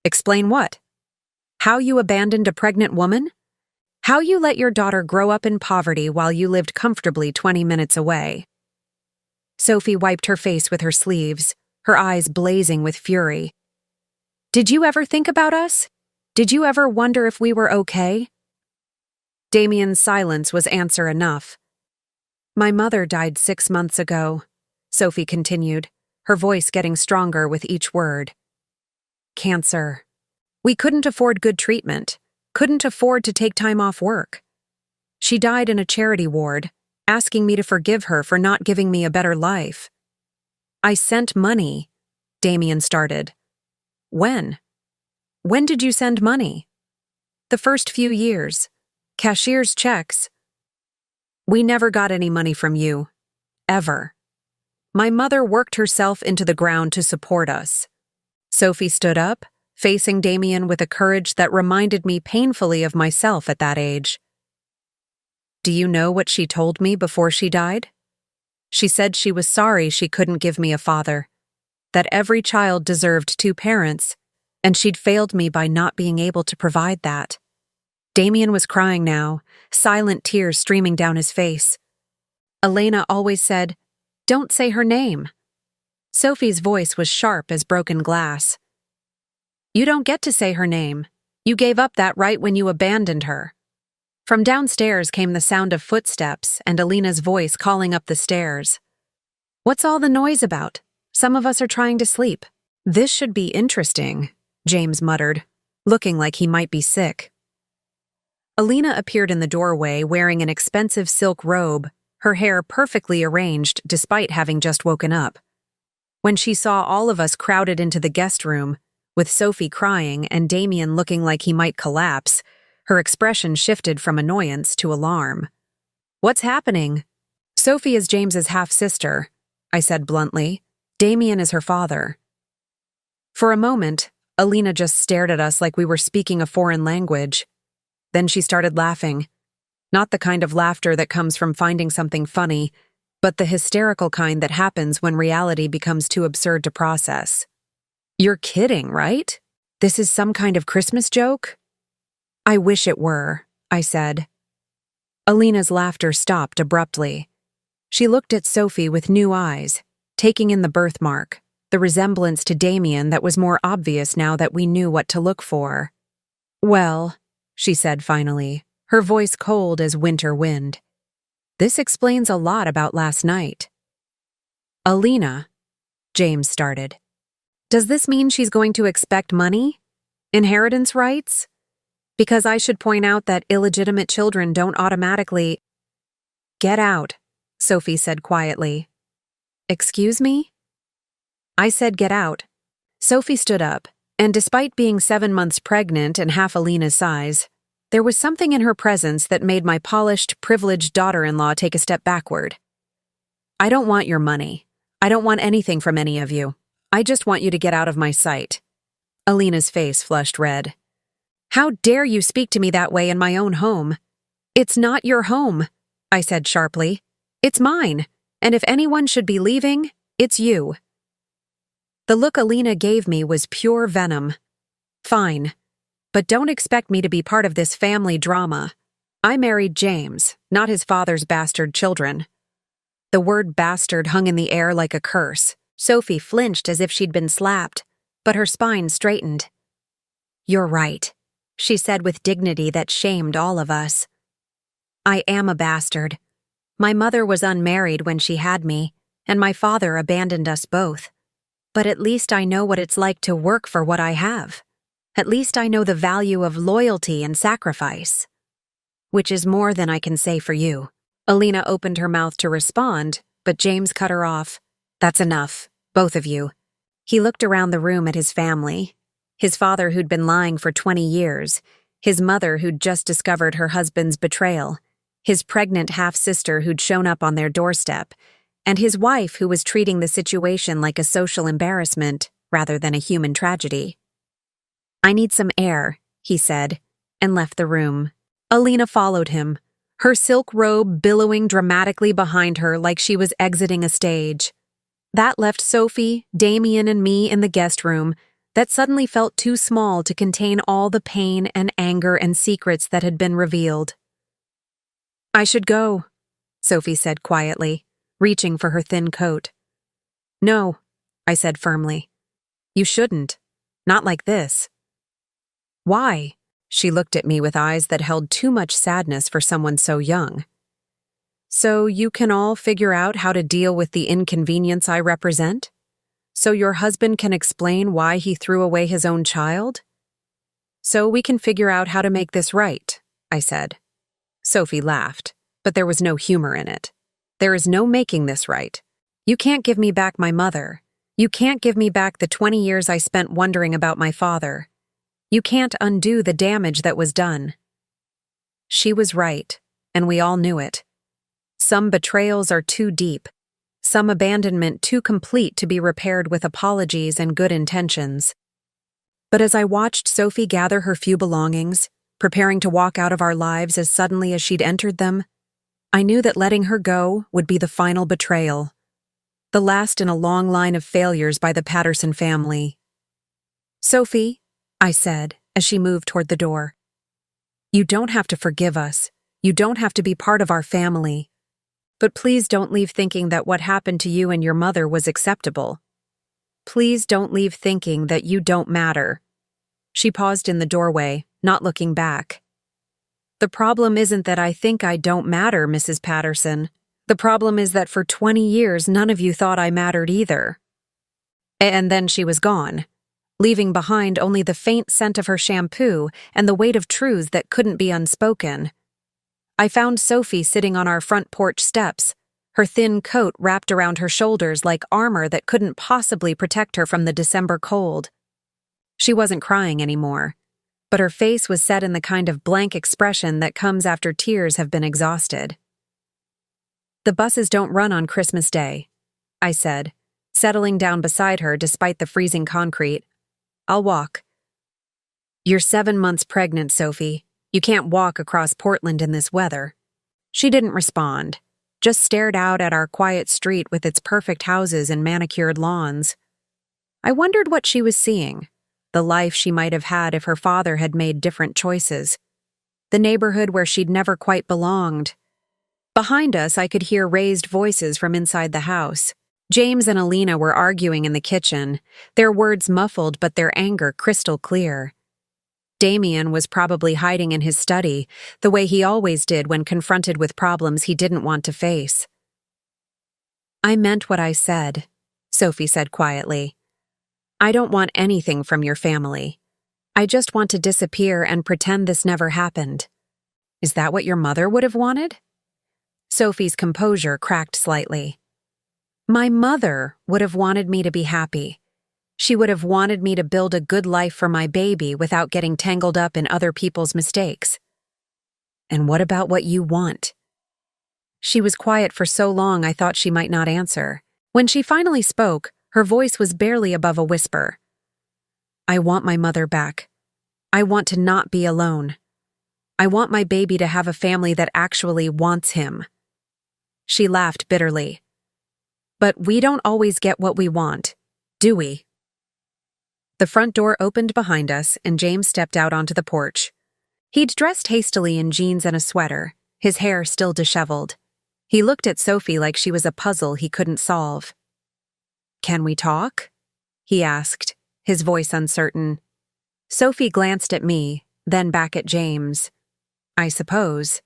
"Explain what? How you abandoned a pregnant woman? How you let your daughter grow up in poverty while you lived comfortably 20 minutes away?" Sophie wiped her face with her sleeves, her eyes blazing with fury. "Did you ever think about us? Did you ever wonder if we were okay?" Damien's silence was answer enough. "My mother died 6 months ago," Sophie continued, her voice getting stronger with each word. "Cancer. We couldn't afford good treatment, couldn't afford to take time off work. She died in a charity ward, asking me to forgive her for not giving me a better life. I sent money," Damien started. "When? When did you send money?" "The first few years. Cashier's checks." "We never got any money from you. Ever. My mother worked herself into the ground to support us." Sophie stood up, facing Damien with a courage that reminded me painfully of myself at that age. "Do you know what she told me before she died? She said she was sorry she couldn't give me a father, that every child deserved 2 parents, and she'd failed me by not being able to provide that." Damien was crying now, silent tears streaming down his face. "Elena always said, 'Don't say her name.'" Sophie's voice was sharp as broken glass. "You don't get to say her name. You gave up that right when you abandoned her." From downstairs came the sound of footsteps and Elena's voice calling up the stairs. "What's all the noise about? Some of us are trying to sleep." "This should be interesting," James muttered, looking like he might be sick. Elena appeared in the doorway wearing an expensive silk robe, her hair perfectly arranged despite having just woken up. When she saw all of us crowded into the guest room, with Sophie crying and Damien looking like he might collapse, her expression shifted from annoyance to alarm. "What's happening?" "Sophie is James's half-sister," I said bluntly. "Damien is her father." For a moment, Elena just stared at us like we were speaking a foreign language. Then she started laughing. Not the kind of laughter that comes from finding something funny, but the hysterical kind that happens when reality becomes too absurd to process. "You're kidding, right? This is some kind of Christmas joke?" "I wish it were," I said. Elena's laughter stopped abruptly. She looked at Sophie with new eyes, taking in the birthmark, the resemblance to Damien that was more obvious now that we knew what to look for. "Well," she said finally, her voice cold as winter wind. "This explains a lot about last night." "Elena," James started. "Does this mean she's going to expect money? Inheritance rights? Because I should point out that illegitimate children don't automatically—" "Get out," Sophie said quietly. "Excuse me?" I said get out. Sophie stood up, and despite being 7 months pregnant and half Elena's size, there was something in her presence that made my polished, privileged daughter-in-law take a step backward. "I don't want your money. I don't want anything from any of you. I just want you to get out of my sight." Elena's face flushed red. "How dare you speak to me that way in my own home?" "It's not your home," I said sharply. "It's mine, and if anyone should be leaving, it's you." The look Elena gave me was pure venom. "Fine. But don't expect me to be part of this family drama. I married James, not his father's bastard children." The word bastard hung in the air like a curse. Sophie flinched as if she'd been slapped, but her spine straightened. "You're right," she said with dignity that shamed all of us. "I am a bastard. My mother was unmarried when she had me, and my father abandoned us both. But at least I know what it's like to work for what I have. At least I know the value of loyalty and sacrifice. Which is more than I can say for you. Alina opened her mouth to respond, but James cut her off. That's enough, both of you. He looked around the room at his family. His father who'd been lying for 20 years, his mother who'd just discovered her husband's betrayal, his pregnant half-sister who'd shown up on their doorstep, and his wife who was treating the situation like a social embarrassment rather than a human tragedy. I need some air, he said, and left the room. Alina followed him, her silk robe billowing dramatically behind her like she was exiting a stage. That left Sophie, Damien, and me in the guest room that suddenly felt too small to contain all the pain and anger and secrets that had been revealed. I should go, Sophie said quietly, reaching for her thin coat. No, I said firmly. You shouldn't. Not like this. Why? She looked at me with eyes that held too much sadness for someone so young. So you can all figure out how to deal with the inconvenience I represent? So your husband can explain why he threw away his own child? So we can figure out how to make this right, I said. Sophie laughed, but there was no humor in it. There is no making this right. You can't give me back my mother. You can't give me back the 20 years I spent wondering about my father. You can't undo the damage that was done. She was right, and we all knew it. Some betrayals are too deep, some abandonment too complete to be repaired with apologies and good intentions. But as I watched Sophie gather her few belongings, preparing to walk out of our lives as suddenly as she'd entered them, I knew that letting her go would be the final betrayal, the last in a long line of failures by the Patterson family. Sophie, I said as she moved toward the door, you don't have to forgive us. You don't have to be part of our family. But please don't leave thinking that what happened to you and your mother was acceptable. Please don't leave thinking that you don't matter. She paused in the doorway, not looking back. The problem isn't that I think I don't matter, Mrs. Patterson. The problem is that for 20 years none of you thought I mattered either. And then she was gone, leaving behind only the faint scent of her shampoo and the weight of truths that couldn't be unspoken. I found Sophie sitting on our front porch steps, her thin coat wrapped around her shoulders like armor that couldn't possibly protect her from the December cold. She wasn't crying anymore, but her face was set in the kind of blank expression that comes after tears have been exhausted. The buses don't run on Christmas Day, I said, settling down beside her despite the freezing concrete. I'll walk. You're 7 months pregnant, Sophie. You can't walk across Portland in this weather. She didn't respond, just stared out at our quiet street with its perfect houses and manicured lawns. I wondered what she was seeing, the life she might have had if her father had made different choices, the neighborhood where she'd never quite belonged. Behind us, I could hear raised voices from inside the house. James and Alina were arguing in the kitchen, their words muffled but their anger crystal clear. Damien was probably hiding in his study, the way he always did when confronted with problems he didn't want to face. I meant what I said, Sophie said quietly. I don't want anything from your family. I just want to disappear and pretend this never happened. Is that what your mother would have wanted? Sophie's composure cracked slightly. My mother would have wanted me to be happy. She would have wanted me to build a good life for my baby without getting tangled up in other people's mistakes. And what about what you want? She was quiet for so long I thought she might not answer. When she finally spoke, her voice was barely above a whisper. I want my mother back. I want to not be alone. I want my baby to have a family that actually wants him. She laughed bitterly. But we don't always get what we want, do we? The front door opened behind us, and James stepped out onto the porch. He'd dressed hastily in jeans and a sweater, his hair still disheveled. He looked at Sophie like she was a puzzle he couldn't solve. Can we talk? He asked, his voice uncertain. Sophie glanced at me, then back at James. I suppose.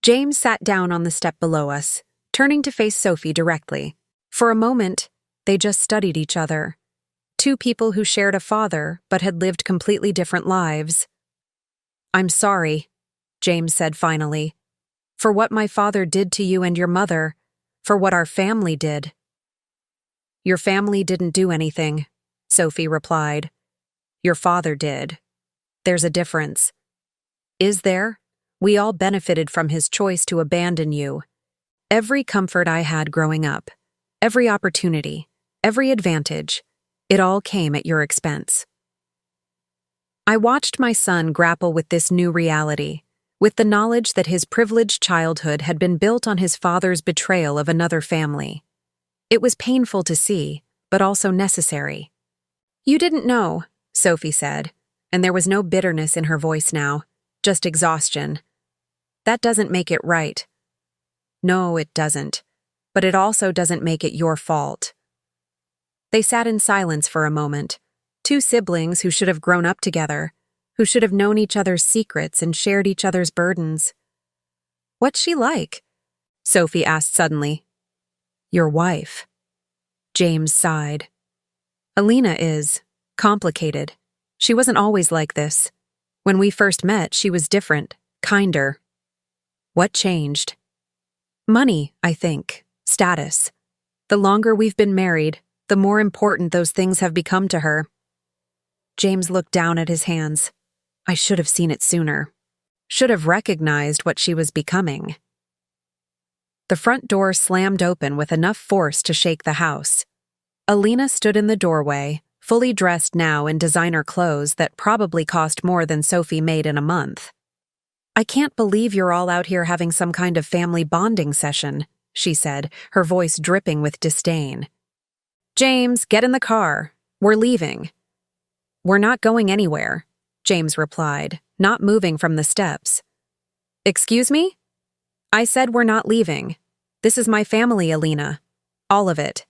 James sat down on the step below us, turning to face Sophie directly. For a moment, they just studied each other. Two people who shared a father but had lived completely different lives. "I'm sorry," James said finally, "for what my father did to you and your mother, for what our family did." "Your family didn't do anything," Sophie replied. "Your father did. There's a difference." "Is there? We all benefited from his choice to abandon you. Every comfort I had growing up, every opportunity, every advantage, it all came at your expense." I watched my son grapple with this new reality, with the knowledge that his privileged childhood had been built on his father's betrayal of another family. It was painful to see, but also necessary. "You didn't know," Sophie said, and there was no bitterness in her voice now, just exhaustion. "That doesn't make it right." "No, it doesn't. But it also doesn't make it your fault." They sat in silence for a moment, two siblings who should have grown up together, who should have known each other's secrets and shared each other's burdens. "What's she like?" Sophie asked suddenly. "Your wife." James sighed. "Alina is complicated. She wasn't always like this. When we first met, she was different, kinder." "What changed?" "Money, I think. Status. The longer we've been married, the more important those things have become to her." James looked down at his hands. I should have seen it sooner. Should have recognized what she was becoming. The front door slammed open with enough force to shake the house. Alina stood in the doorway, fully dressed now in designer clothes that probably cost more than Sophie made in a month. "I can't believe you're all out here having some kind of family bonding session," she said, her voice dripping with disdain. "James, get in the car. We're leaving." "We're not going anywhere," James replied, not moving from the steps. "Excuse me?" "I said we're not leaving. This is my family, Alina. All of it.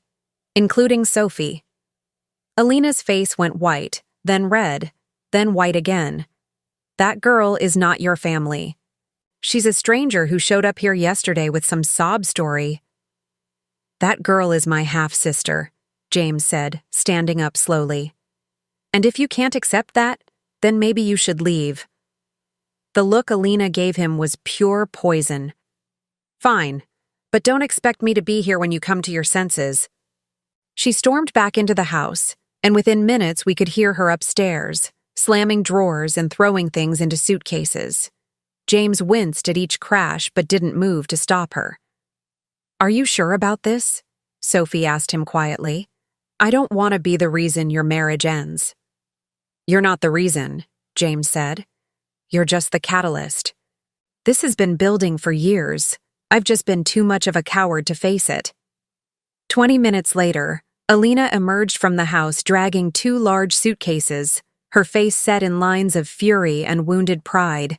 Including Sophie." Alina's face went white, then red, then white again. "That girl is not your family. She's a stranger who showed up here yesterday with some sob story." "That girl is my half-sister," James said, standing up slowly. "And if you can't accept that, then maybe you should leave." The look Alina gave him was pure poison. "Fine, but don't expect me to be here when you come to your senses." She stormed back into the house, and within minutes we could hear her upstairs, slamming drawers and throwing things into suitcases. James winced at each crash but didn't move to stop her. "Are you sure about this?" Sophie asked him quietly. "I don't want to be the reason your marriage ends." "You're not the reason," James said. "You're just the catalyst. This has been building for years. I've just been too much of a coward to face it." 20 minutes later, Alina emerged from the house dragging two large suitcases, her face set in lines of fury and wounded pride.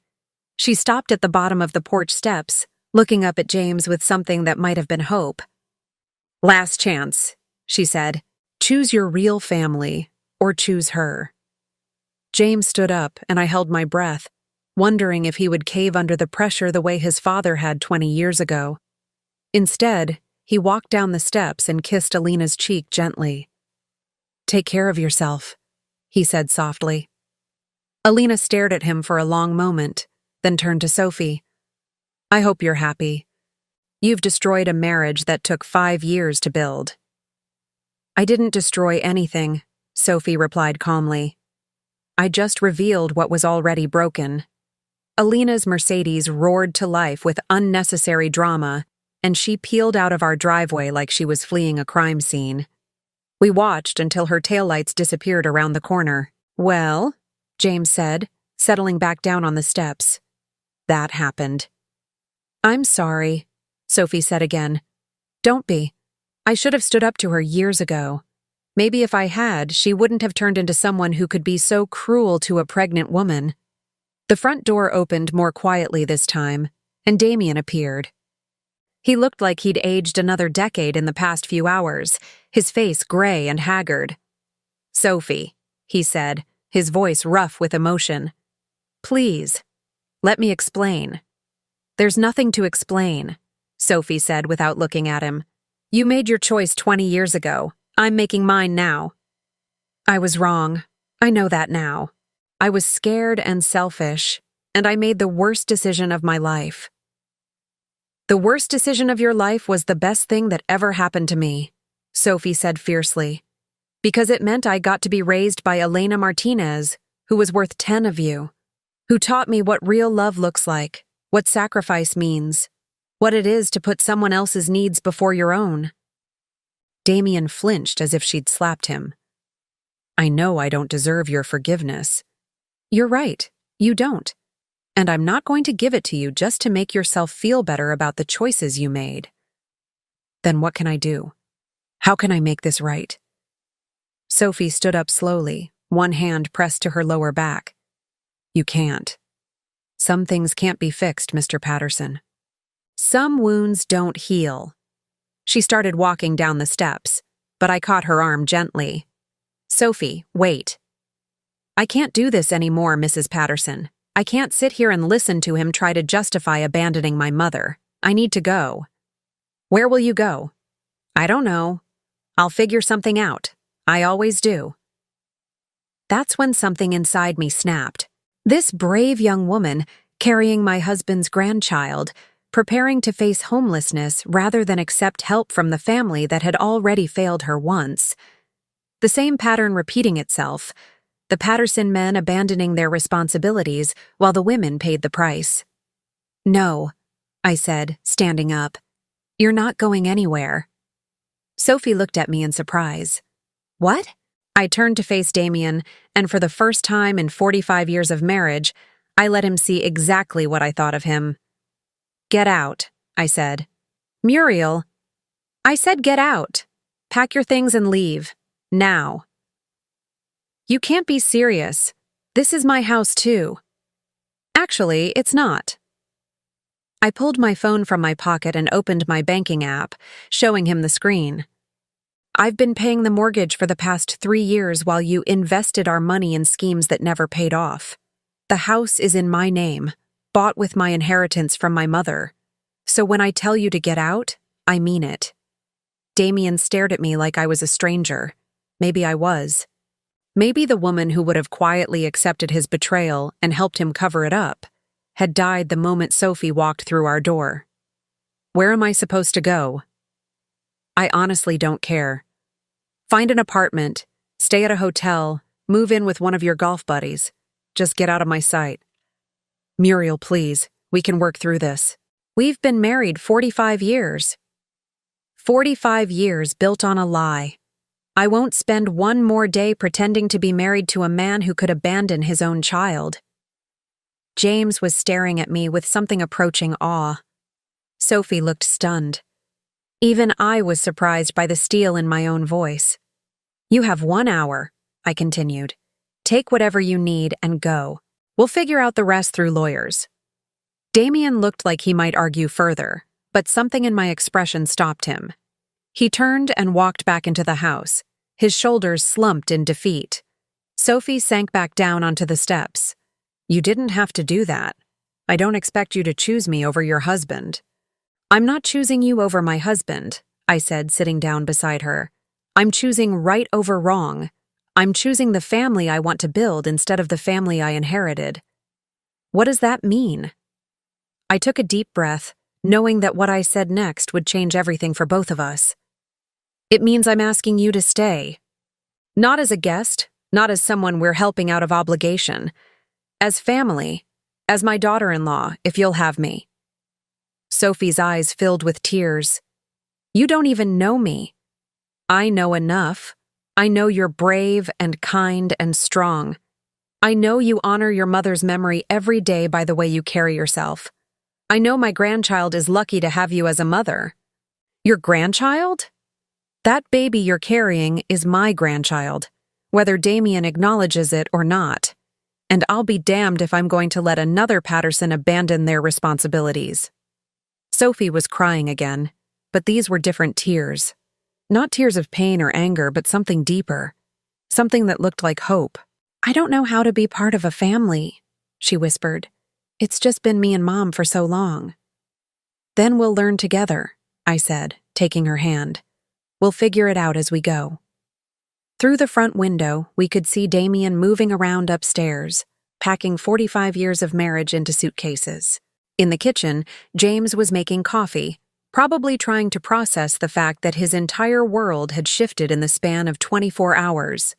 She stopped at the bottom of the porch steps, looking up at James with something that might have been hope. "Last chance," she said. "Choose your real family, or choose her." James stood up, and I held my breath, wondering if he would cave under the pressure the way his father had 20 years ago. Instead, he walked down the steps and kissed Alina's cheek gently. "Take care of yourself," he said softly. Alina stared at him for a long moment, then turned to Sophie. "I hope you're happy. You've destroyed a marriage that took 5 years to build." "I didn't destroy anything," Sophie replied calmly. "I just revealed what was already broken." Alina's Mercedes roared to life with unnecessary drama, and she peeled out of our driveway like she was fleeing a crime scene. We watched until her taillights disappeared around the corner. "Well," James said, settling back down on the steps. "That happened." "I'm sorry," Sophie said again. "Don't be. I should have stood up to her years ago. Maybe if I had, she wouldn't have turned into someone who could be so cruel to a pregnant woman." The front door opened more quietly this time, and Damien appeared. He looked like he'd aged another decade in the past few hours, his face gray and haggard. "Sophie," he said, his voice rough with emotion. "Please, let me explain." There's nothing to explain, Sophie said without looking at him. You made your choice 20 years ago. I'm making mine now. I was wrong. I know that now. I was scared and selfish, and I made the worst decision of my life. The worst decision of your life was the best thing that ever happened to me, Sophie said fiercely, because it meant I got to be raised by Elena Martinez, who was worth 10 of you, who taught me what real love looks like, what sacrifice means, what it is to put someone else's needs before your own. Damien flinched as if she'd slapped him. I know I don't deserve your forgiveness. You're right, you don't. And I'm not going to give it to you just to make yourself feel better about the choices you made. Then what can I do? How can I make this right? Sophie stood up slowly, one hand pressed to her lower back. You can't. Some things can't be fixed, Mr. Patterson. Some wounds don't heal. She started walking down the steps, but I caught her arm gently. Sophie, wait. I can't do this anymore, Mrs. Patterson. I can't sit here and listen to him try to justify abandoning my mother. I need to go. Where will you go? I don't know. I'll figure something out. I always do. That's when something inside me snapped. This brave young woman, carrying my husband's grandchild, preparing to face homelessness rather than accept help from the family that had already failed her once. The same pattern repeating itself, the Patterson men abandoning their responsibilities while the women paid the price. No, I said, standing up. You're not going anywhere. Sophie looked at me in surprise. What? I turned to face Damien, and for the first time in 45 years of marriage, I let him see exactly what I thought of him. Get out, I said. Muriel. I said get out. Pack your things and leave. Now. You can't be serious. This is my house too. Actually, it's not. I pulled my phone from my pocket and opened my banking app, showing him the screen. I've been paying the mortgage for the past 3 years while you invested our money in schemes that never paid off. The house is in my name, bought with my inheritance from my mother. So when I tell you to get out, I mean it. Damien stared at me like I was a stranger. Maybe I was. Maybe the woman who would have quietly accepted his betrayal and helped him cover it up had died the moment Sophie walked through our door. Where am I supposed to go? I honestly don't care. Find an apartment, stay at a hotel, move in with one of your golf buddies. Just get out of my sight. Muriel, please, we can work through this. We've been married 45 years. 45 years built on a lie. I won't spend one more day pretending to be married to a man who could abandon his own child. James was staring at me with something approaching awe. Sophie looked stunned. Even I was surprised by the steel in my own voice. You have 1 hour, I continued. Take whatever you need and go. We'll figure out the rest through lawyers. Damien looked like he might argue further, but something in my expression stopped him. He turned and walked back into the house, his shoulders slumped in defeat. Sophie sank back down onto the steps. You didn't have to do that. I don't expect you to choose me over your husband. I'm not choosing you over my husband, I said, sitting down beside her. I'm choosing right over wrong. I'm choosing the family I want to build instead of the family I inherited. What does that mean? I took a deep breath, knowing that what I said next would change everything for both of us. It means I'm asking you to stay. Not as a guest, not as someone we're helping out of obligation. As family, as my daughter-in-law, if you'll have me. Sophie's eyes filled with tears. You don't even know me. I know enough. I know you're brave and kind and strong. I know you honor your mother's memory every day by the way you carry yourself. I know my grandchild is lucky to have you as a mother. Your grandchild? That baby you're carrying is my grandchild, whether Damien acknowledges it or not. And I'll be damned if I'm going to let another Patterson abandon their responsibilities. Sophie was crying again, but these were different tears. Not tears of pain or anger, but something deeper. Something that looked like hope. I don't know how to be part of a family, she whispered. It's just been me and Mom for so long. Then we'll learn together, I said, taking her hand. We'll figure it out as we go. Through the front window, we could see Damien moving around upstairs, packing 45 years of marriage into suitcases. In the kitchen, James was making coffee, probably trying to process the fact that his entire world had shifted in the span of 24 hours.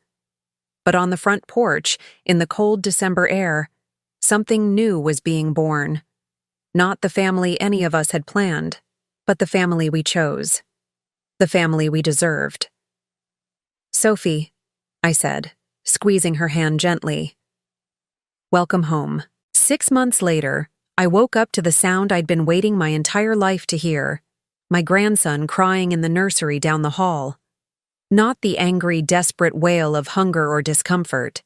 But on the front porch, in the cold December air, something new was being born. Not the family any of us had planned, but the family we chose. The family we deserved. "Sophie," I said, squeezing her hand gently. "Welcome home." 6 months later, I woke up to the sound I'd been waiting my entire life to hear, my grandson crying in the nursery down the hall. Not the angry, desperate wail of hunger or discomfort,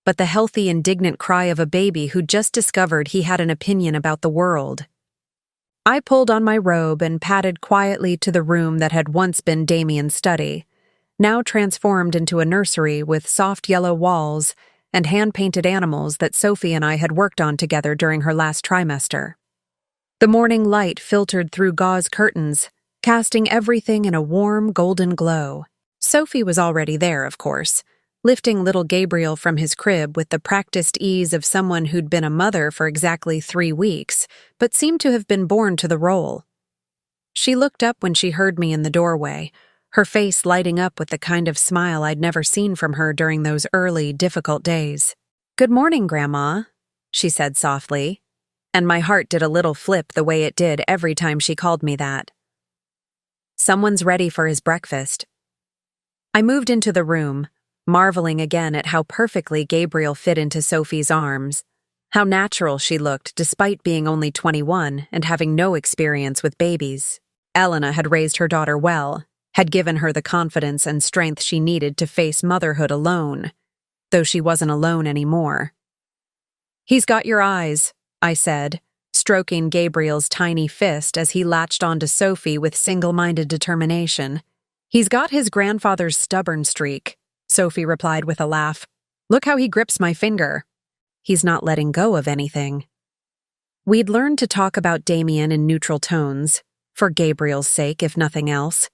but the healthy, indignant cry of a baby who'd just discovered he had an opinion about the world. I pulled on my robe and padded quietly to the room that had once been Damien's study, now transformed into a nursery with soft yellow walls and hand-painted animals that Sophie and I had worked on together during her last trimester. The morning light filtered through gauze curtains, casting everything in a warm, golden glow. Sophie was already there, of course, lifting little Gabriel from his crib with the practiced ease of someone who'd been a mother for exactly 3 weeks, but seemed to have been born to the role. She looked up when she heard me in the doorway, her face lighting up with the kind of smile I'd never seen from her during those early, difficult days. "Good morning, Grandma," she said softly, and my heart did a little flip the way it did every time she called me that. "Someone's ready for his breakfast." I moved into the room, marveling again at how perfectly Gabriel fit into Sophie's arms, how natural she looked despite being only 21 and having no experience with babies. Elena had raised her daughter well, had given her the confidence and strength she needed to face motherhood alone, though she wasn't alone anymore. "He's got your eyes," I said, stroking Gabriel's tiny fist as he latched onto Sophie with single-minded determination. "He's got his grandfather's stubborn streak," Sophie replied with a laugh. "Look how he grips my finger." "He's not letting go of anything." We'd learned to talk about Damien in neutral tones, for Gabriel's sake if nothing else.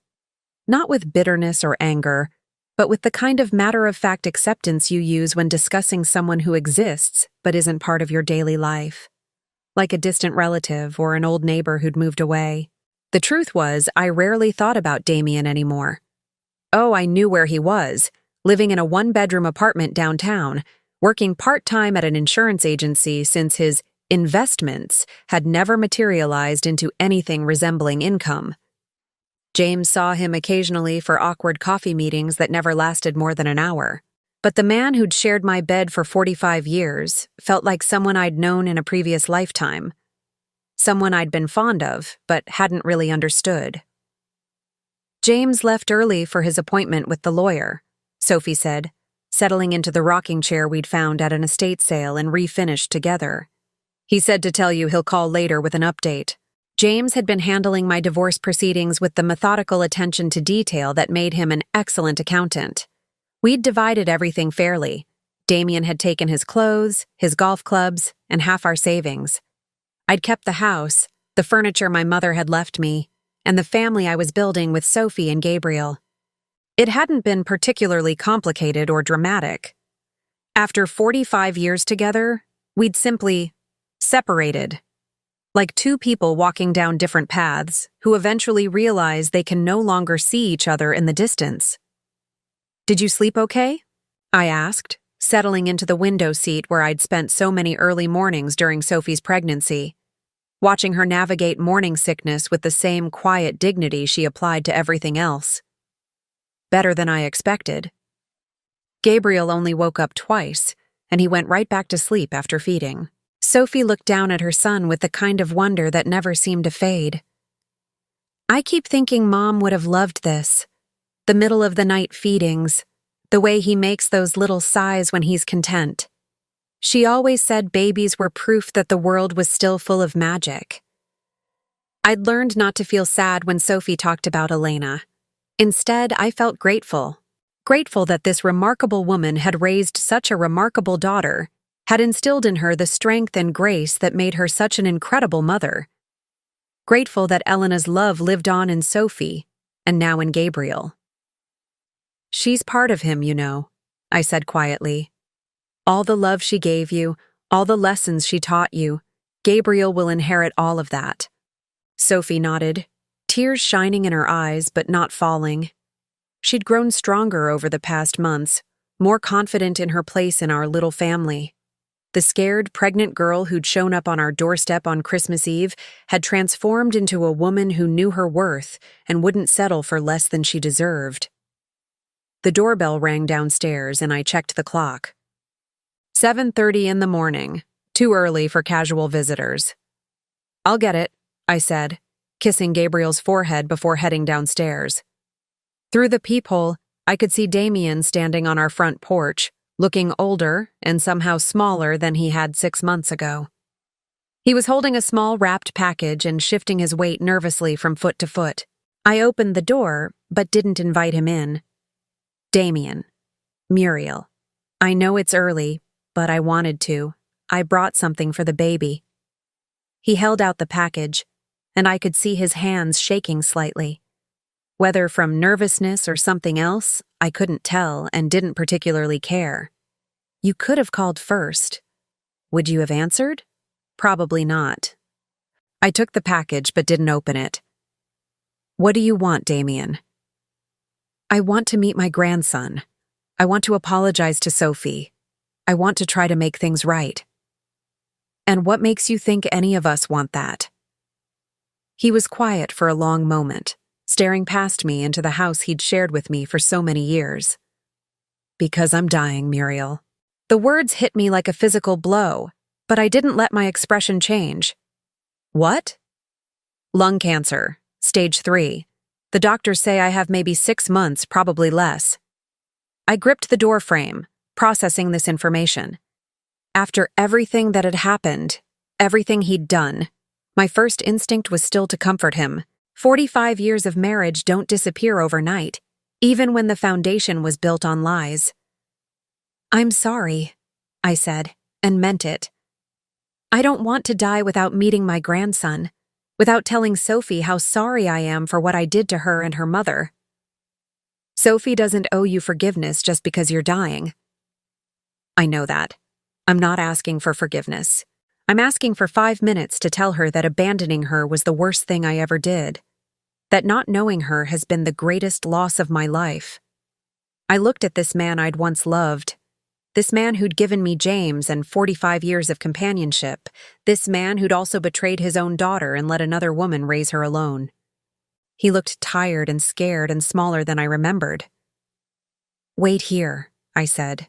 Not with bitterness or anger, but with the kind of matter-of-fact acceptance you use when discussing someone who exists but isn't part of your daily life. Like a distant relative or an old neighbor who'd moved away. The truth was, I rarely thought about Damien anymore. Oh, I knew where he was, living in a 1-bedroom apartment downtown, working part-time at an insurance agency since his investments had never materialized into anything resembling income. James saw him occasionally for awkward coffee meetings that never lasted more than an hour. But the man who'd shared my bed for 45 years felt like someone I'd known in a previous lifetime. Someone I'd been fond of, but hadn't really understood. "James left early for his appointment with the lawyer," Sophie said, settling into the rocking chair we'd found at an estate sale and refinished together. "He said to tell you he'll call later with an update." James had been handling my divorce proceedings with the methodical attention to detail that made him an excellent accountant. We'd divided everything fairly. Damien had taken his clothes, his golf clubs, and half our savings. I'd kept the house, the furniture my mother had left me, and the family I was building with Sophie and Gabriel. It hadn't been particularly complicated or dramatic. After 45 years together, we'd simply separated. Like two people walking down different paths who eventually realize they can no longer see each other in the distance. "Did you sleep okay?" I asked, settling into the window seat where I'd spent so many early mornings during Sophie's pregnancy, watching her navigate morning sickness with the same quiet dignity she applied to everything else. Better than I expected. Gabriel only woke up twice, and he went right back to sleep after feeding. Sophie looked down at her son with the kind of wonder that never seemed to fade. "I keep thinking Mom would have loved this. The middle-of-the-night feedings, the way he makes those little sighs when he's content. She always said babies were proof that the world was still full of magic." I'd learned not to feel sad when Sophie talked about Elena. Instead, I felt grateful. Grateful that this remarkable woman had raised such a remarkable daughter, had instilled in her the strength and grace that made her such an incredible mother. grateful that Elena's love lived on in Sophie, and now in Gabriel. "She's part of him, you know," I said quietly. "All the love she gave you, all the lessons she taught you, Gabriel will inherit all of that." Sophie nodded, tears shining in her eyes but not falling. She'd grown stronger over the past months, more confident in her place in our little family. The scared, pregnant girl who'd shown up on our doorstep on Christmas Eve had transformed into a woman who knew her worth and wouldn't settle for less than she deserved. The doorbell rang downstairs and I checked the clock. 7:30 in the morning, too early for casual visitors. "I'll get it," I said, kissing Gabriel's forehead before heading downstairs. Through the peephole, I could see Damien standing on our front porch, looking older and somehow smaller than he had 6 months ago. He was holding a small wrapped package and shifting his weight nervously from foot to foot. I opened the door, but didn't invite him in. "Damien. Muriel. I know it's early, but I wanted to. I brought something for the baby." He held out the package, and I could see his hands shaking slightly. Whether from nervousness or something else, I couldn't tell and didn't particularly care. "You could have called first. Would you have answered?" "Probably not." I took the package but didn't open it. "What do you want, Damien?" "I want to meet my grandson. I want to apologize to Sophie. I want to try to make things right." "And what makes you think any of us want that?" He was quiet for a long moment, staring past me into the house he'd shared with me for so many years. "Because I'm dying, Muriel." The words hit me like a physical blow, but I didn't let my expression change. "What?" "Lung cancer, stage 3. The doctors say I have maybe 6 months, probably less." I gripped the door frame, processing this information. After everything that had happened, everything he'd done, my first instinct was still to comfort him. 45 years of marriage don't disappear overnight, even when the foundation was built on lies. "I'm sorry," I said, and meant it. "I don't want to die without meeting my grandson, without telling Sophie how sorry I am for what I did to her and her mother." "Sophie doesn't owe you forgiveness just because you're dying." "I know that. I'm not asking for forgiveness. I'm asking for 5 minutes to tell her that abandoning her was the worst thing I ever did. That not knowing her has been the greatest loss of my life." I looked at this man I'd once loved. This man who'd given me James and 45 years of companionship. This man who'd also betrayed his own daughter and let another woman raise her alone. He looked tired and scared and smaller than I remembered. "Wait here," I said.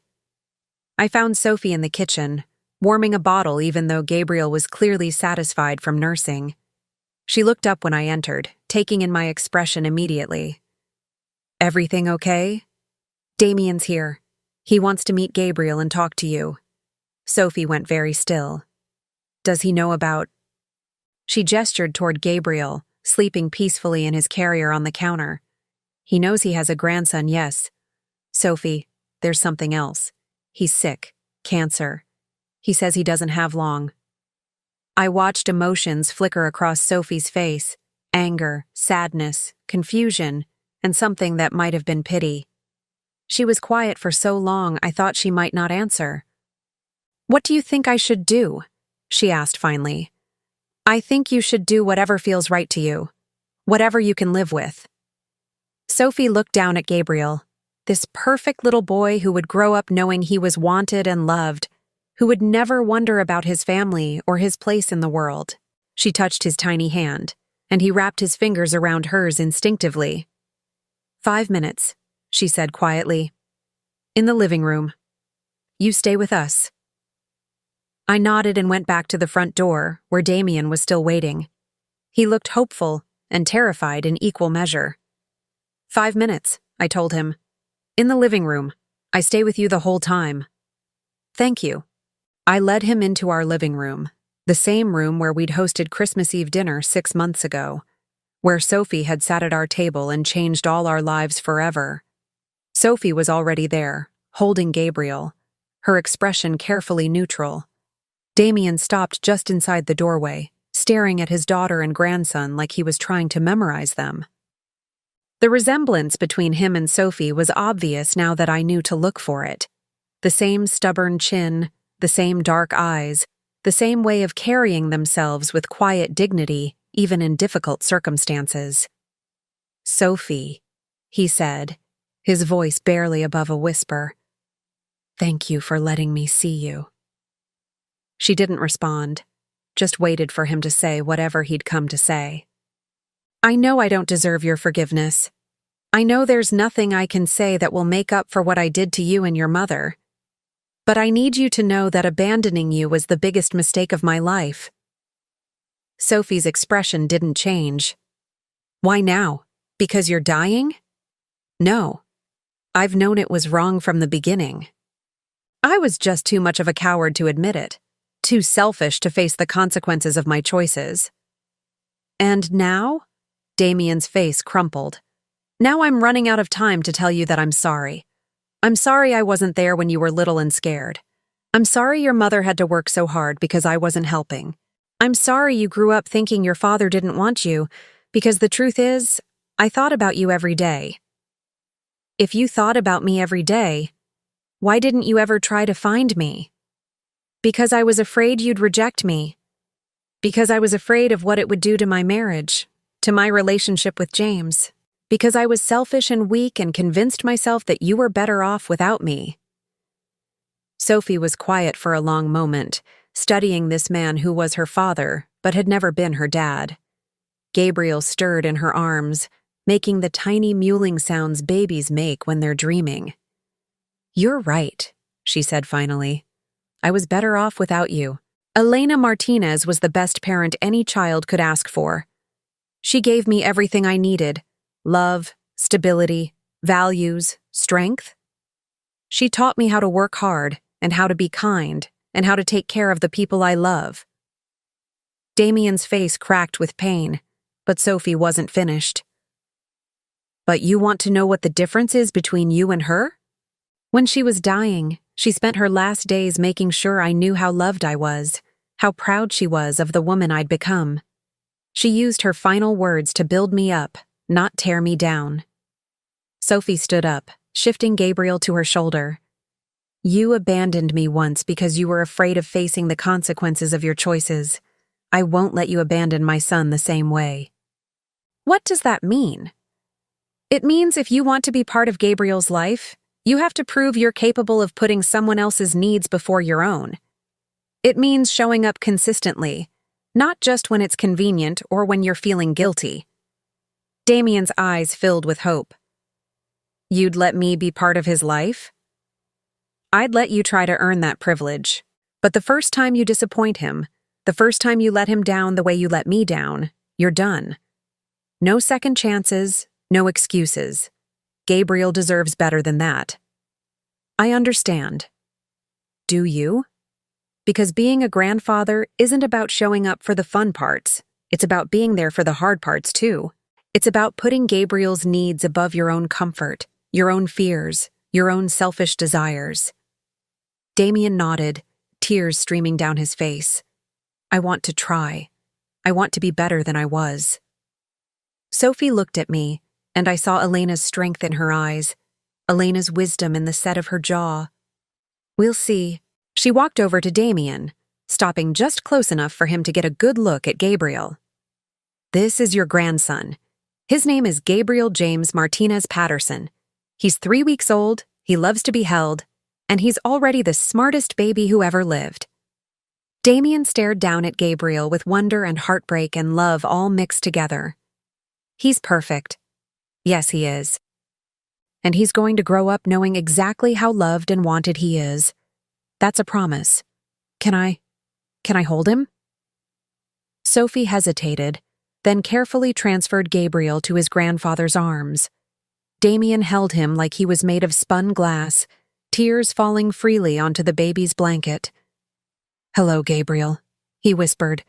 I found Sophie in the kitchen, warming a bottle even though Gabriel was clearly satisfied from nursing. She looked up when I entered, taking in my expression immediately. "Everything okay?" "Damien's here. He wants to meet Gabriel and talk to you." Sophie went very still. "Does he know about—" She gestured toward Gabriel, sleeping peacefully in his carrier on the counter. "He knows he has a grandson, yes. Sophie, there's something else. He's sick. Cancer. He says he doesn't have long." I watched emotions flicker across Sophie's face: anger, sadness, confusion, and something that might have been pity. She was quiet for so long I thought she might not answer. "What do you think I should do?" she asked finally. "I think you should do whatever feels right to you. Whatever you can live with." Sophie looked down at Gabriel, this perfect little boy who would grow up knowing he was wanted and loved, who would never wonder about his family or his place in the world. She touched his tiny hand, and he wrapped his fingers around hers instinctively. 5 minutes, she said quietly. "In the living room. You stay with us." I nodded and went back to the front door, where Damien was still waiting. He looked hopeful and terrified in equal measure. 5 minutes, I told him. "In the living room. I stay with you the whole time." "Thank you." I led him into our living room, the same room where we'd hosted Christmas Eve dinner 6 months ago, where Sophie had sat at our table and changed all our lives forever. Sophie was already there, holding Gabriel, her expression carefully neutral. Damien stopped just inside the doorway, staring at his daughter and grandson like he was trying to memorize them. The resemblance between him and Sophie was obvious now that I knew to look for it. The same stubborn chin, the same dark eyes, the same way of carrying themselves with quiet dignity, even in difficult circumstances. "Sophie," he said, his voice barely above a whisper. "Thank you for letting me see you." She didn't respond, just waited for him to say whatever he'd come to say. "I know I don't deserve your forgiveness. I know there's nothing I can say that will make up for what I did to you and your mother. But I need you to know that abandoning you was the biggest mistake of my life." Sophie's expression didn't change. "Why now? Because you're dying?" "No. I've known it was wrong from the beginning. I was just too much of a coward to admit it, too selfish to face the consequences of my choices. And now?" Damien's face crumpled. "Now I'm running out of time to tell you that I'm sorry. I'm sorry I wasn't there when you were little and scared. I'm sorry your mother had to work so hard because I wasn't helping. I'm sorry you grew up thinking your father didn't want you, because the truth is, I thought about you every day. If you thought about me every day, why didn't you ever try to find me? Because I was afraid you'd reject me. Because I was afraid of what it would do to my marriage, to my relationship with James. Because I was selfish and weak and convinced myself that you were better off without me." Sophie was quiet for a long moment, studying this man who was her father, but had never been her dad. Gabriel stirred in her arms, making the tiny mewling sounds babies make when they're dreaming. "You're right," she said finally. "I was better off without you. Elena Martinez was the best parent any child could ask for. She gave me everything I needed: love, stability, values, strength. She taught me how to work hard and how to be kind and how to take care of the people I love." Damien's face cracked with pain, but Sophie wasn't finished. "But you want to know what the difference is between you and her? When she was dying, she spent her last days making sure I knew how loved I was, how proud she was of the woman I'd become. She used her final words to build me up, not tear me down." Sophie stood up, shifting Gabriel to her shoulder. "You abandoned me once because you were afraid of facing the consequences of your choices. I won't let you abandon my son the same way." "What does that mean?" "It means if you want to be part of Gabriel's life, you have to prove you're capable of putting someone else's needs before your own. It means showing up consistently, not just when it's convenient or when you're feeling guilty." Damien's eyes filled with hope. "You'd let me be part of his life?" "I'd let you try to earn that privilege. But the first time you disappoint him, the first time you let him down the way you let me down, you're done. No second chances, no excuses. Gabriel deserves better than that." "I understand." "Do you? Because being a grandfather isn't about showing up for the fun parts. It's about being there for the hard parts too. It's about putting Gabriel's needs above your own comfort, your own fears, your own selfish desires." Damien nodded, tears streaming down his face. "I want to try. I want to be better than I was." Sophie looked at me, and I saw Elena's strength in her eyes, Elena's wisdom in the set of her jaw. "We'll see." She walked over to Damien, stopping just close enough for him to get a good look at Gabriel. "This is your grandson. His name is Gabriel James Martinez Patterson. He's 3 weeks old, he loves to be held, and he's already the smartest baby who ever lived." Damien stared down at Gabriel with wonder and heartbreak and love all mixed together. "He's perfect. Yes, he is. And he's going to grow up knowing exactly how loved and wanted he is. That's a promise. Can I hold him?" Sophie hesitated, then carefully transferred Gabriel to his grandfather's arms. Damien held him like he was made of spun glass, tears falling freely onto the baby's blanket. "Hello, Gabriel," he whispered.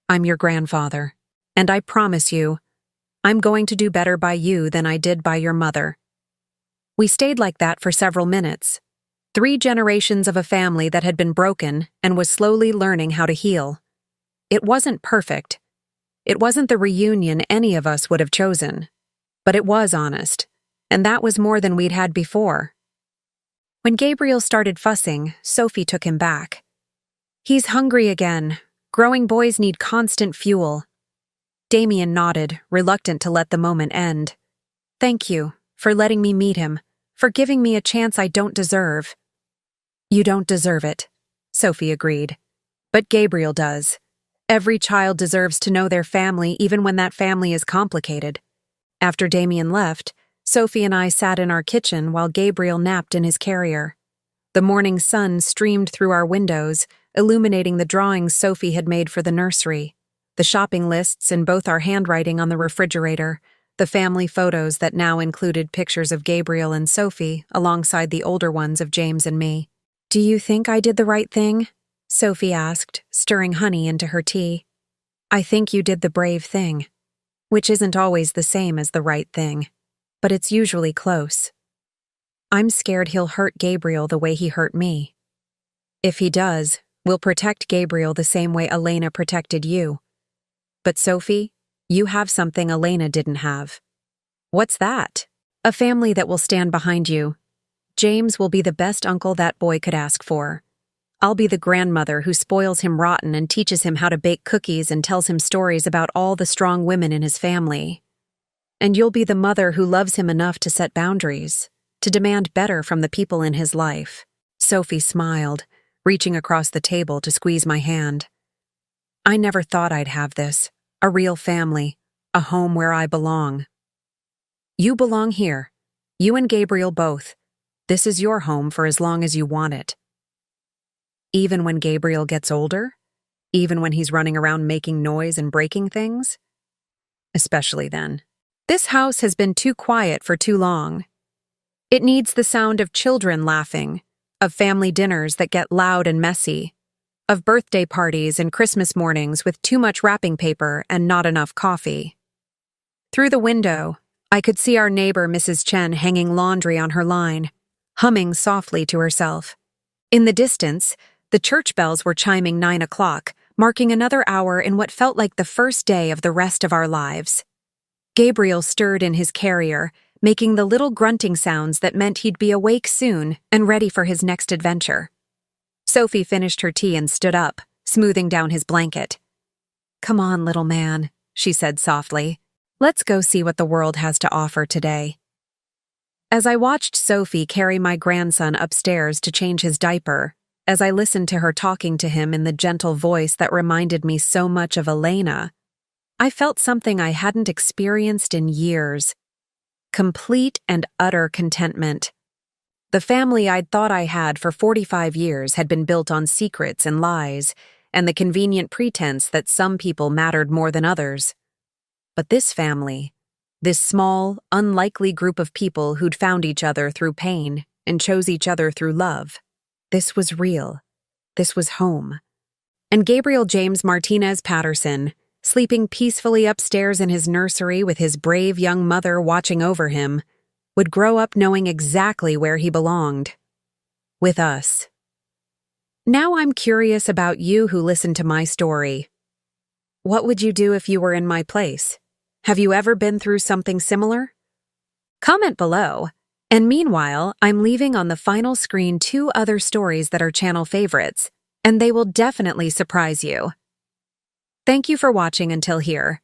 "I'm your grandfather, and I promise you, I'm going to do better by you than I did by your mother." We stayed like that for several minutes, 3 generations of a family that had been broken and was slowly learning how to heal. It wasn't perfect. It wasn't the reunion any of us would have chosen. But it was honest, and that was more than we'd had before. When Gabriel started fussing, Sophie took him back. "He's hungry again. Growing boys need constant fuel." Damien nodded, reluctant to let the moment end. "Thank you for letting me meet him, for giving me a chance I don't deserve." "You don't deserve it," Sophie agreed. "But Gabriel does. Every child deserves to know their family even when that family is complicated." After Damien left, Sophie and I sat in our kitchen while Gabriel napped in his carrier. The morning sun streamed through our windows, illuminating the drawings Sophie had made for the nursery, the shopping lists in both our handwriting on the refrigerator, the family photos that now included pictures of Gabriel and Sophie alongside the older ones of James and me. "Do you think I did the right thing?" Sophie asked, stirring honey into her tea. "I think you did the brave thing, which isn't always the same as the right thing, but it's usually close. I'm scared he'll hurt Gabriel the way he hurt me. If he does, we'll protect Gabriel the same way Elena protected you. But Sophie, you have something Elena didn't have." "What's that?" "A family that will stand behind you. James will be the best uncle that boy could ask for. I'll be the grandmother who spoils him rotten and teaches him how to bake cookies and tells him stories about all the strong women in his family. And you'll be the mother who loves him enough to set boundaries, to demand better from the people in his life." Sophie smiled, reaching across the table to squeeze my hand. "I never thought I'd have this. A real family, a home where I belong." "You belong here. You and Gabriel both. This is your home for as long as you want it." "Even when Gabriel gets older? Even when he's running around making noise and breaking things?" "Especially then. This house has been too quiet for too long. It needs the sound of children laughing, of family dinners that get loud and messy, of birthday parties and Christmas mornings with too much wrapping paper and not enough coffee." Through the window, I could see our neighbor Mrs. Chen hanging laundry on her line, humming softly to herself. In the distance, the church bells were chiming 9 o'clock, marking another hour in what felt like the first day of the rest of our lives. Gabriel stirred in his carrier, making the little grunting sounds that meant he'd be awake soon and ready for his next adventure. Sophie finished her tea and stood up, smoothing down his blanket. "Come on, little man," she said softly. "Let's go see what the world has to offer today." As I watched Sophie carry my grandson upstairs to change his diaper, as I listened to her talking to him in the gentle voice that reminded me so much of Elena, I felt something I hadn't experienced in years. Complete and utter contentment. The family I'd thought I had for 45 years had been built on secrets and lies, and the convenient pretense that some people mattered more than others. But this family, this small, unlikely group of people who'd found each other through pain and chose each other through love, this was real. This was home. And Gabriel James Martinez Patterson, sleeping peacefully upstairs in his nursery with his brave young mother watching over him, would grow up knowing exactly where he belonged. With us. Now I'm curious about you who listened to my story. What would you do if you were in my place? Have you ever been through something similar? Comment below. And meanwhile, I'm leaving on the final screen 2 other stories that are channel favorites, and they will definitely surprise you. Thank you for watching until here.